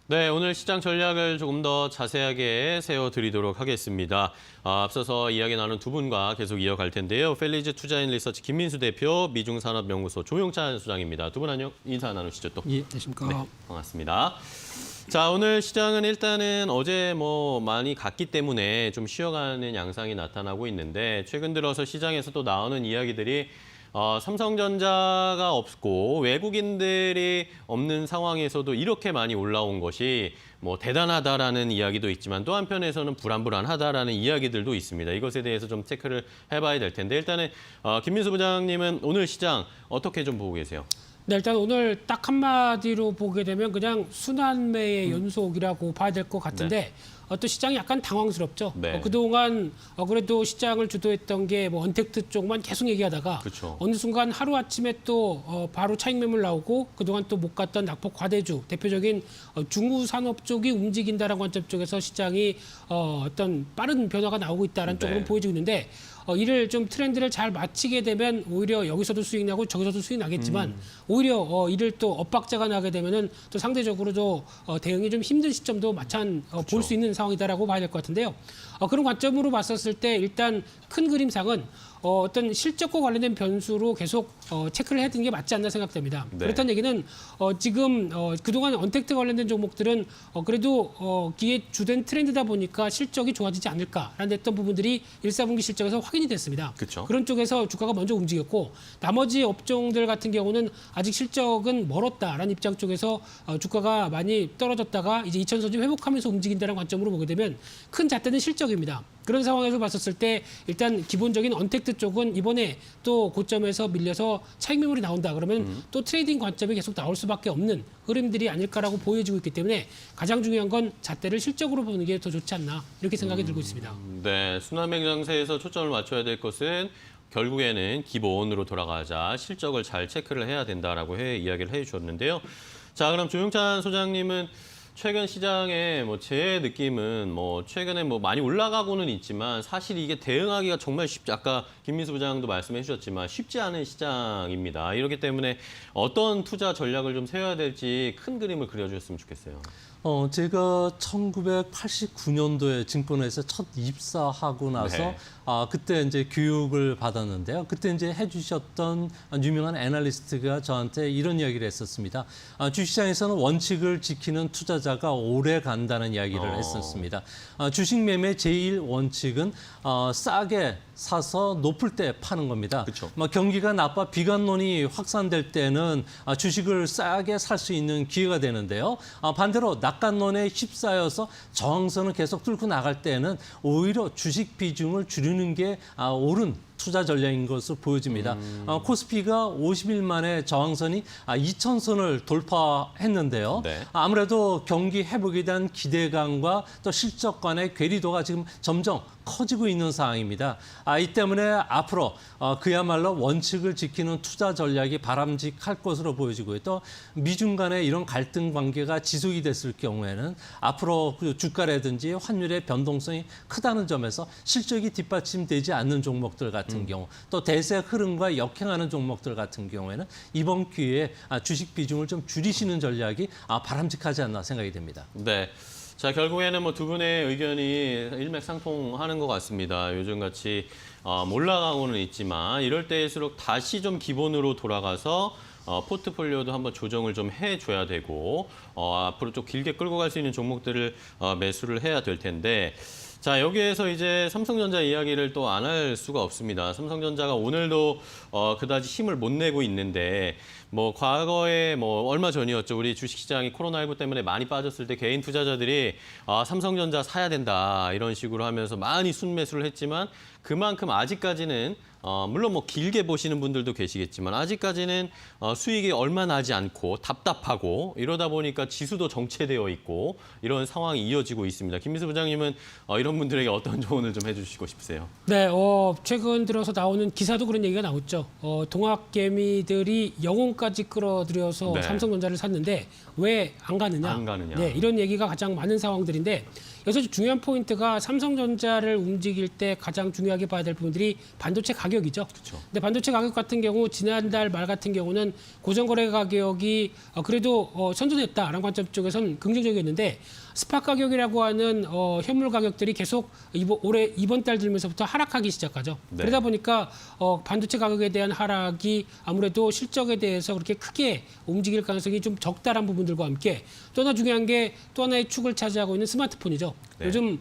네, 오늘 시장 전략을 조금 더 자세하게 세워드리도록 하겠습니다. 앞서서 이야기 나눈 두 분과 계속 이어갈 텐데요. 펠리즈 투자인 리서치 김민수 대표, 미중산업연구소 조용찬 소장입니다. 두 분 안녕, 인사 나누시죠 또. 예, 안녕하십니까. 네, 반갑습니다. 자, 오늘 시장은 일단은 어제 많이 갔기 때문에 좀 쉬어가는 양상이 나타나고 있는데 최근 들어서 시장에서 또 나오는 이야기들이 삼성전자가 없고 외국인들이 없는 상황에서도 이렇게 많이 올라온 것이 대단하다라는 이야기도 있지만 또 한편에서는 불안불안하다라는 이야기들도 있습니다. 이것에 대해서 좀 체크를 해봐야 될 텐데 일단은 김민수 부장님은 오늘 시장 어떻게 좀 보고 계세요? 네, 일단 오늘 딱 한마디로 보게 되면 그냥 순환매의 연속이라고 봐야 될 것 같은데 또 시장이 약간 당황스럽죠. 네. 그동안 그래도 시장을 주도했던 게 언택트 쪽만 계속 얘기하다가 그쵸. 어느 순간 하루아침에 또 바로 차익 매물 나오고 그동안 또 못 갔던 낙폭 과대주 대표적인 중구산업 쪽이 움직인다라는 관점 쪽에서 시장이 어떤 빠른 변화가 나오고 있다는 네. 쪽으로 보여지고 있는데 이를 좀 트렌드를 잘 맞추게 되면 오히려 여기서도 수익 나고 저기서도 수익 나겠지만 오히려 이를 또 엇박자가 나게 되면은 또 상대적으로도 대응이 좀 힘든 시점도 마찬 볼 수 있는 상황이다라고 봐야 될 것 같은데요. 그런 관점으로 봤었을 때 일단 큰 그림상은 어떤 실적과 관련된 변수로 계속 체크를 해야 되는 게 맞지 않나 생각됩니다. 네. 그렇다는 얘기는 지금 그동안 언택트 관련된 종목들은 그래도 기에 주된 트렌드다 보니까 실적이 좋아지지 않을까라는 했던 부분들이 1사분기 실적에서 확인이 됐습니다. 그쵸. 그런 쪽에서 주가가 먼저 움직였고 나머지 업종들 같은 경우는 아직 실적은 멀었다라는 입장 쪽에서 주가가 많이 떨어졌다가 이제 2000선 회복하면서 움직인다는 관점으로 보게 되면 큰 잣대는 실적입니다. 그런 상황에서 봤었을 때 일단 기본적인 언택트 쪽은 이번에 또 고점에서 밀려서 차익 매물이 나온다 그러면 또 트레이딩 관점이 계속 나올 수밖에 없는 흐름들이 아닐까라고 보여지고 있기 때문에 가장 중요한 건 잣대를 실적으로 보는 게 더 좋지 않나 이렇게 생각이 들고 있습니다. 네, 순환매 장세에서 초점을 맞춰야 될 것은 결국에는 기본으로 돌아가자 실적을 잘 체크를 해야 된다라고 이야기를 해주셨는데요. 자, 그럼 조용찬 소장님은 최근 시장에 제 느낌은 최근에 많이 올라가고는 있지만 사실 이게 대응하기가 정말 쉽지 아까 김민수 부장도 말씀해 주셨지만 쉽지 않은 시장입니다. 이렇기 때문에 어떤 투자 전략을 좀 세워야 될지 큰 그림을 그려주셨으면 좋겠어요. 제가 1989년도에 증권회사 첫 입사하고 나서 네. 그때 이제 교육을 받았는데요. 그때 이제 해주셨던 유명한 애널리스트가 저한테 이런 이야기를 했었습니다. 주식시장에서는 원칙을 지키는 투자자가 오래 간다는 이야기를 했었습니다. 주식 매매 제일 원칙은 싸게 사서 높을 때 파는 겁니다. 그쵸. 경기가 나빠 비관론이 확산될 때는 주식을 싸게 살 수 있는 기회가 되는데요. 반대로 낙관론에 휩싸여서 저항선을 계속 뚫고 나갈 때는 오히려 주식 비중을 줄이는 게 옳은 투자 전략인 것으로 보여집니다. 코스피가 50일 만에 저항선이 2000선을 돌파했는데요. 네. 아무래도 경기 회복에 대한 기대감과 또 실적 간의 괴리도가 지금 점점 커지고 있는 상황입니다. 이 때문에 앞으로 그야말로 원칙을 지키는 투자 전략이 바람직할 것으로 보여지고요. 또 미중 간의 이런 갈등 관계가 지속이 됐을 경우에는 앞으로 그 주가라든지 환율의 변동성이 크다는 점에서 실적이 뒷받침되지 않는 종목들 같은 경우, 또 대세 흐름과 역행하는 종목들 같은 경우에는 이번 기회에 주식 비중을 좀 줄이시는 전략이 바람직하지 않나 생각이 됩니다. 네. 자, 결국에는 뭐 두 분의 의견이 일맥상통하는 것 같습니다. 요즘같이 올라가고는 있지만 이럴 때일수록 다시 좀 기본으로 돌아가서 포트폴리오도 한번 조정을 좀 해줘야 되고 앞으로 좀 길게 끌고 갈 수 있는 종목들을 매수를 해야 될 텐데, 자, 여기에서 이제 삼성전자 이야기를 또 안 할 수가 없습니다. 삼성전자가 오늘도 그다지 힘을 못 내고 있는데, 뭐 과거에 뭐 얼마 전이었죠. 우리 주식시장이 코로나19 때문에 많이 빠졌을 때 개인 투자자들이 삼성전자 사야 된다 이런 식으로 하면서 많이 순매수를 했지만, 그만큼 아직까지는 물론 뭐 길게 보시는 분들도 계시겠지만 아직까지는 수익이 얼마 나지 않고 답답하고 이러다 보니까 지수도 정체되어 있고 이런 상황이 이어지고 있습니다. 김미수 부장님은 이런 분들에게 어떤 조언을 좀 해주시고 싶으세요? 네, 최근 들어서 나오는 기사도 그런 얘기가 나왔죠. 동학개미들이 영혼까지 끌어들여서 네. 삼성전자를 샀는데 왜 안 가느냐? 안 가느냐. 네, 이런 얘기가 가장 많은 상황들인데, 여기서 중요한 포인트가 삼성전자를 움직일 때 가장 중요하게 봐야 될 부분들이 반도체 가격이죠. 그렇죠. 근데 반도체 가격 같은 경우 지난달 말 같은 경우는 고정거래 가격이 그래도 선전했다라는 관점 쪽에서는 긍정적이었는데, 스팟 가격이라고 하는 현물 가격들이 계속 이번 달 들면서부터 하락하기 시작하죠. 네. 그러다 보니까 반도체 가격에 대한 하락이 아무래도 실적에 대해서 그렇게 크게 움직일 가능성이 좀 적다란 부분들과 함께, 또 하나 중요한 게 또 하나의 축을 차지하고 있는 스마트폰이죠. 네. 요즘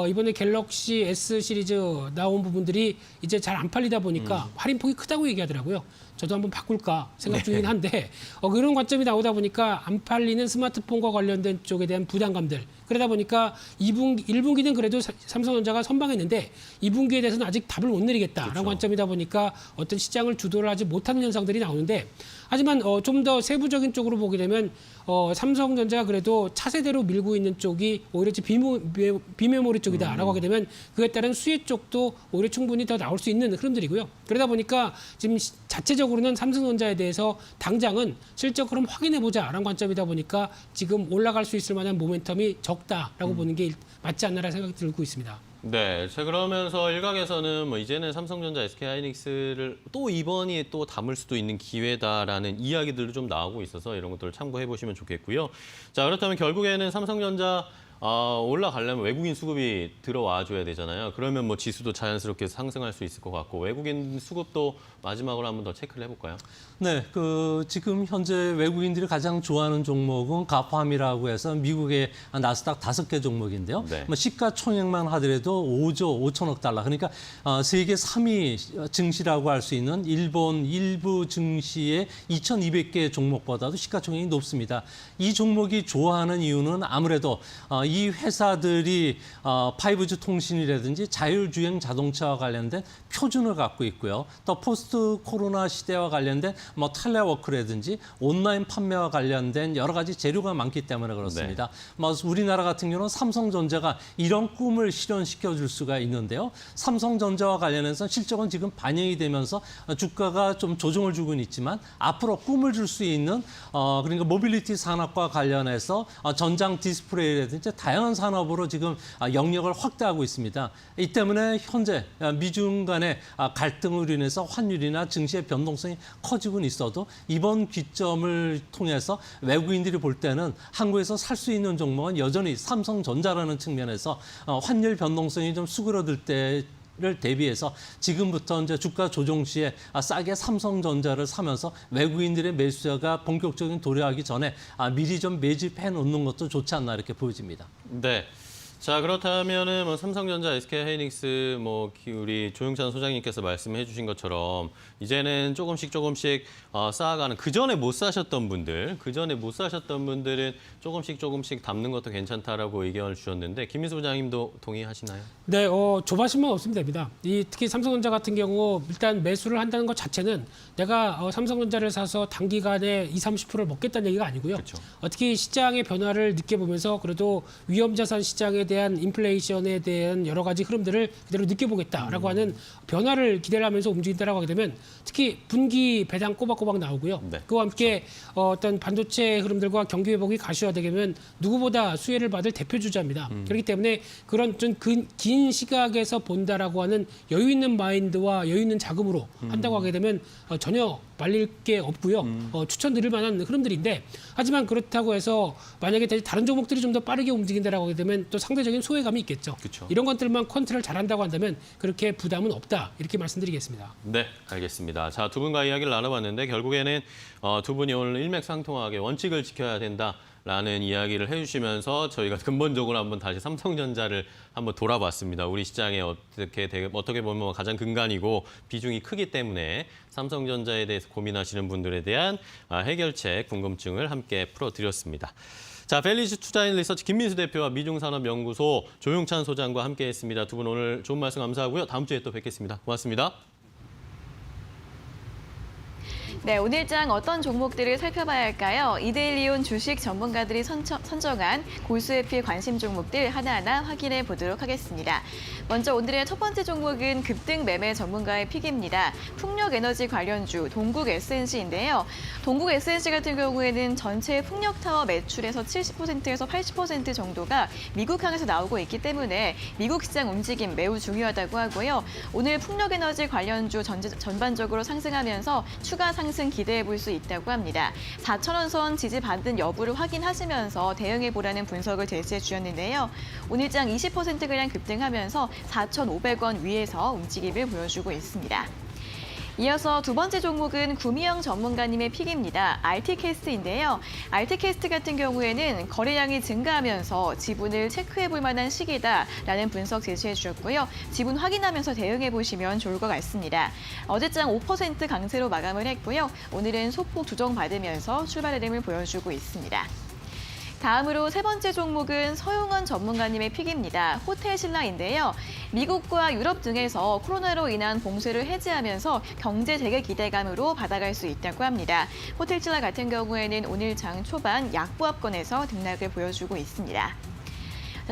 이번에 갤럭시 S 시리즈 나온 부분들이 이제 잘 안 팔리다 보니까 할인폭이 크다고 얘기하더라고요. 저도 한번 바꿀까 생각 중이긴 한데 그런 관점이 나오다 보니까 안 팔리는 스마트폰과 관련된 쪽에 대한 부담감들, 그러다 보니까 1분기는 그래도 삼성전자가 선방했는데 2분기에 대해서는 아직 답을 못 내리겠다라는 그렇죠. 관점이다 보니까 어떤 시장을 주도를 하지 못하는 현상들이 나오는데, 하지만 좀 더 세부적인 쪽으로 보게 되면 삼성전자가 그래도 차세대로 밀고 있는 쪽이 오히려 비메모리 쪽이다라고 하게 되면 그에 따른 수혜 쪽도 오히려 충분히 더 나올 수 있는 흐름들이고요. 그러다 보니까 지금 자체적으로는 삼성전자에 대해서 당장은 실적 흐름 확인해보자라는 관점이다 보니까 지금 올라갈 수 있을 만한 모멘텀이 적다라고 보는 게 맞지 않나라는 생각이 들고 있습니다. 네, 자, 그러면서 일각에서는 뭐 이제는 삼성전자, SK하이닉스를 또 이번이 또 담을 수도 있는 기회다라는 이야기들도 좀 나오고 있어서 이런 것들을 참고해 보시면 좋겠고요. 자, 그렇다면 결국에는 삼성전자 올라가려면 외국인 수급이 들어와 줘야 되잖아요. 그러면 뭐 지수도 자연스럽게 상승할 수 있을 것 같고, 외국인 수급도 마지막으로 한번 더 체크를 해볼까요? 네, 지금 현재 외국인들이 가장 좋아하는 종목은 가팜이라고 해서 미국의 나스닥 5개 종목인데요. 네. 뭐 시가총액만 하더라도 5조 5천억 달러. 그러니까 세계 3위 증시라고 할 수 있는 일본 일부 증시의 2,200개 종목보다도 시가총액이 높습니다. 이 종목이 좋아하는 이유는 아무래도 이 회사들이 5G 통신이라든지 자율주행 자동차와 관련된 표준을 갖고 있고요. 또 포스트 코로나 시대와 관련된 뭐 텔레워크라든지 온라인 판매와 관련된 여러 가지 재료가 많기 때문에 그렇습니다. 뭐 우리나라 같은 경우는 삼성전자가 이런 꿈을 실현시켜 줄 수가 있는데요. 삼성전자와 관련해서 실적은 지금 반영이 되면서 주가가 좀 조정을 주고는 있지만 앞으로 꿈을 줄 수 있는 그러니까 모빌리티 산업과 관련해서 전장 디스플레이라든지 다양한 산업으로 지금 영역을 확대하고 있습니다. 이 때문에 현재 미중 간의 갈등으로 인해서 환율이나 증시의 변동성이 커지고는 있어도 이번 기점을 통해서 외국인들이 볼 때는 한국에서 살 수 있는 종목은 여전히 삼성전자라는 측면에서 환율 변동성이 좀 수그러들 때를 대비해서 지금부터 이제 주가 조정 시에 싸게 삼성전자를 사면서 외국인들의 매수가 본격적인 도래하기 전에 미리 좀 매집해 놓는 것도 좋지 않나 이렇게 보여집니다. 네. 자, 그렇다면은 뭐 삼성전자, SK하이닉스 뭐 우리 조영찬 소장님께서 말씀해 주신 것처럼 이제는 조금씩 쌓아가는, 그전에 못 사셨던 분들은 조금씩 담는 것도 괜찮다라고 의견을 주셨는데, 김민수 부장님도 동의하시나요? 네, 조바심만 없으면 됩니다. 특히 삼성전자 같은 경우 일단 매수를 한다는 것 자체는 내가 삼성전자를 사서 단기간에 20-30%를 먹겠다는 얘기가 아니고요. 그렇죠. 특히 시장의 변화를 느껴보면서 그래도 위험자산 시장에 대한 인플레이션에 대한 여러 가지 흐름들을 그대로 느껴보겠다라고 하는 변화를 기대를 하면서 움직인다라고 하게 되면 특히 분기 배당 꼬박꼬박 나오고요. 네. 그와 함께 어떤 반도체 흐름들과 경기 회복이 가시화되면 누구보다 수혜를 받을 대표 주자입니다. 그렇기 때문에 그런 좀 긴 시각에서 본다라고 하는 여유 있는 마인드와 여유 있는 자금으로 한다고 하게 되면 전혀 말릴 게 없고요. 추천드릴 만한 흐름들인데 하지만 그렇다고 해서 만약에 다른 종목들이 좀 더 빠르게 움직인다라고 하게 되면 또 상대적인 소외감이 있겠죠. 그쵸. 이런 것들만 컨트롤 잘한다고 한다면 그렇게 부담은 없다. 이렇게 말씀드리겠습니다. 네, 알겠습니다. 자, 두 분과 이야기를 나눠봤는데 결국에는 두 분이 오늘 일맥상통하게 원칙을 지켜야 된다라는 이야기를 해주시면서 저희가 근본적으로 한번 다시 삼성전자를 한번 돌아봤습니다. 우리 시장에 어떻게 보면 가장 근간이고 비중이 크기 때문에 삼성전자에 대해서 고민하시는 분들에 대한 해결책, 궁금증을 함께 풀어드렸습니다. 자, 벨리즈 투자인 리서치 김민수 대표와 미중산업연구소 조용찬 소장과 함께했습니다. 두 분 오늘 좋은 말씀 감사하고요. 다음 주에 또 뵙겠습니다. 고맙습니다. 네, 오늘장 어떤 종목들을 살펴봐야 할까요? 이데일리온 주식 전문가들이 선정한 골수의 필 관심 종목들 하나하나 확인해 보도록 하겠습니다. 먼저 오늘의 첫 번째 종목은 급등 매매 전문가의 픽입니다. 풍력에너지 관련주 동국 SNC인데요. 동국 SNC 같은 경우에는 전체 풍력타워 매출에서 70%에서 80% 정도가 미국항에서 나오고 있기 때문에 미국 시장 움직임 매우 중요하다고 하고요. 오늘 풍력에너지 관련주 전반적으로 상승하면서 추가 상승 기대해 볼 수 있다고 합니다. 4,000원 선 지지받은 여부를 확인하시면서 대응해 보라는 분석을 제시해 주셨는데요. 오늘장 20%가량 급등하면서 4,500원 위에서 움직임을 보여주고 있습니다. 이어서 두 번째 종목은 구미영 전문가님의 픽입니다. RT캐스트인데요. RT캐스트 같은 경우에는 거래량이 증가하면서 지분을 체크해 볼 만한 시기다라는 분석 제시해 주셨고요. 지분 확인하면서 대응해 보시면 좋을 것 같습니다. 어제장 5% 강세로 마감을 했고요. 오늘은 소폭 조정받으면서 출발 흐름을 보여주고 있습니다. 다음으로 세 번째 종목은 서용원 전문가님의 픽입니다. 호텔신라인데요. 미국과 유럽 등에서 코로나로 인한 봉쇄를 해제하면서 경제 재개 기대감으로 받아갈 수 있다고 합니다. 호텔신라 같은 경우에는 오늘 장 초반 약보합권에서 등락을 보여주고 있습니다.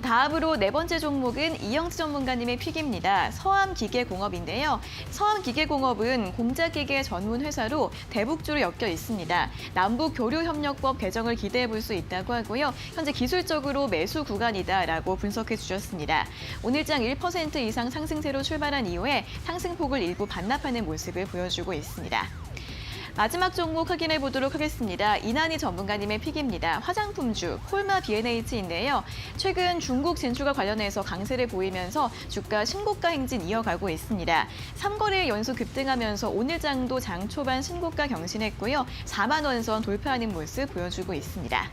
다음으로 네 번째 종목은 이영지 전문가님의 픽입니다. 서암기계공업인데요. 서암기계공업은 공작기계 전문 회사로 대북주로 엮여 있습니다. 남북교류협력법 개정을 기대해 볼 수 있다고 하고요. 현재 기술적으로 매수 구간이다라고 분석해 주셨습니다. 오늘장 1% 이상 상승세로 출발한 이후에 상승폭을 일부 반납하는 모습을 보여주고 있습니다. 마지막 종목 확인해 보도록 하겠습니다. 이난희 전문가님의 픽입니다. 화장품주 콜마 B&H인데요. 최근 중국 진출과 관련해서 강세를 보이면서 주가 신고가 행진 이어가고 있습니다. 3거래일 연속 급등하면서 오늘 장도 장 초반 신고가 경신했고요. 4만 원 선 돌파하는 모습 보여주고 있습니다.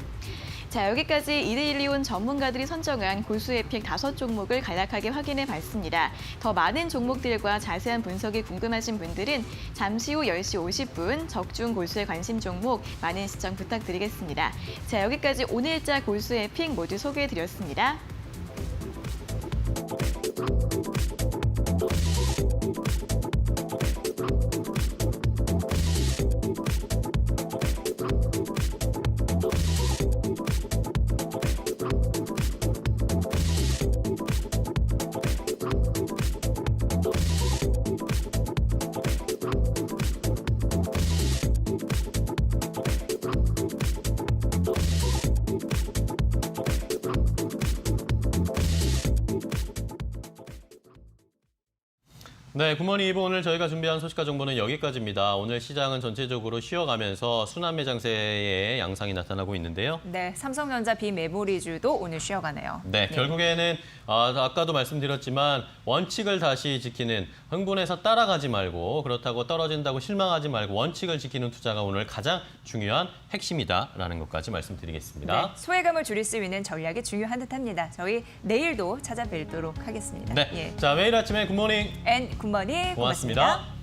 자, 여기까지 이데일리온 전문가들이 선정한 골수의 픽 5종목을 간략하게 확인해 봤습니다. 더 많은 종목들과 자세한 분석이 궁금하신 분들은 잠시 후 10시 50분 적중 골수의 관심 종목 많은 시청 부탁드리겠습니다. 자, 여기까지 오늘자 골수의 픽 모두 소개해 드렸습니다. 네, 굿모닝 이브 오늘 저희가 준비한 소식과 정보는 여기까지입니다. 오늘 시장은 전체적으로 쉬어가면서 순환매 장세의 양상이 나타나고 있는데요. 네, 삼성전자 비메모리주도 오늘 쉬어가네요. 네, 결국에는 아까도 말씀드렸지만 원칙을 다시 지키는 흥분해서 따라가지 말고 그렇다고 떨어진다고 실망하지 말고 원칙을 지키는 투자가 오늘 가장 중요한 핵심이다라는 것까지 말씀드리겠습니다. 네, 소외감을 줄일 수 있는 전략이 중요한 듯합니다. 저희 내일도 찾아뵙도록 하겠습니다. 네, 예. 자 매일 아침에 굿모닝 앤 굿모닝 고맙습니다.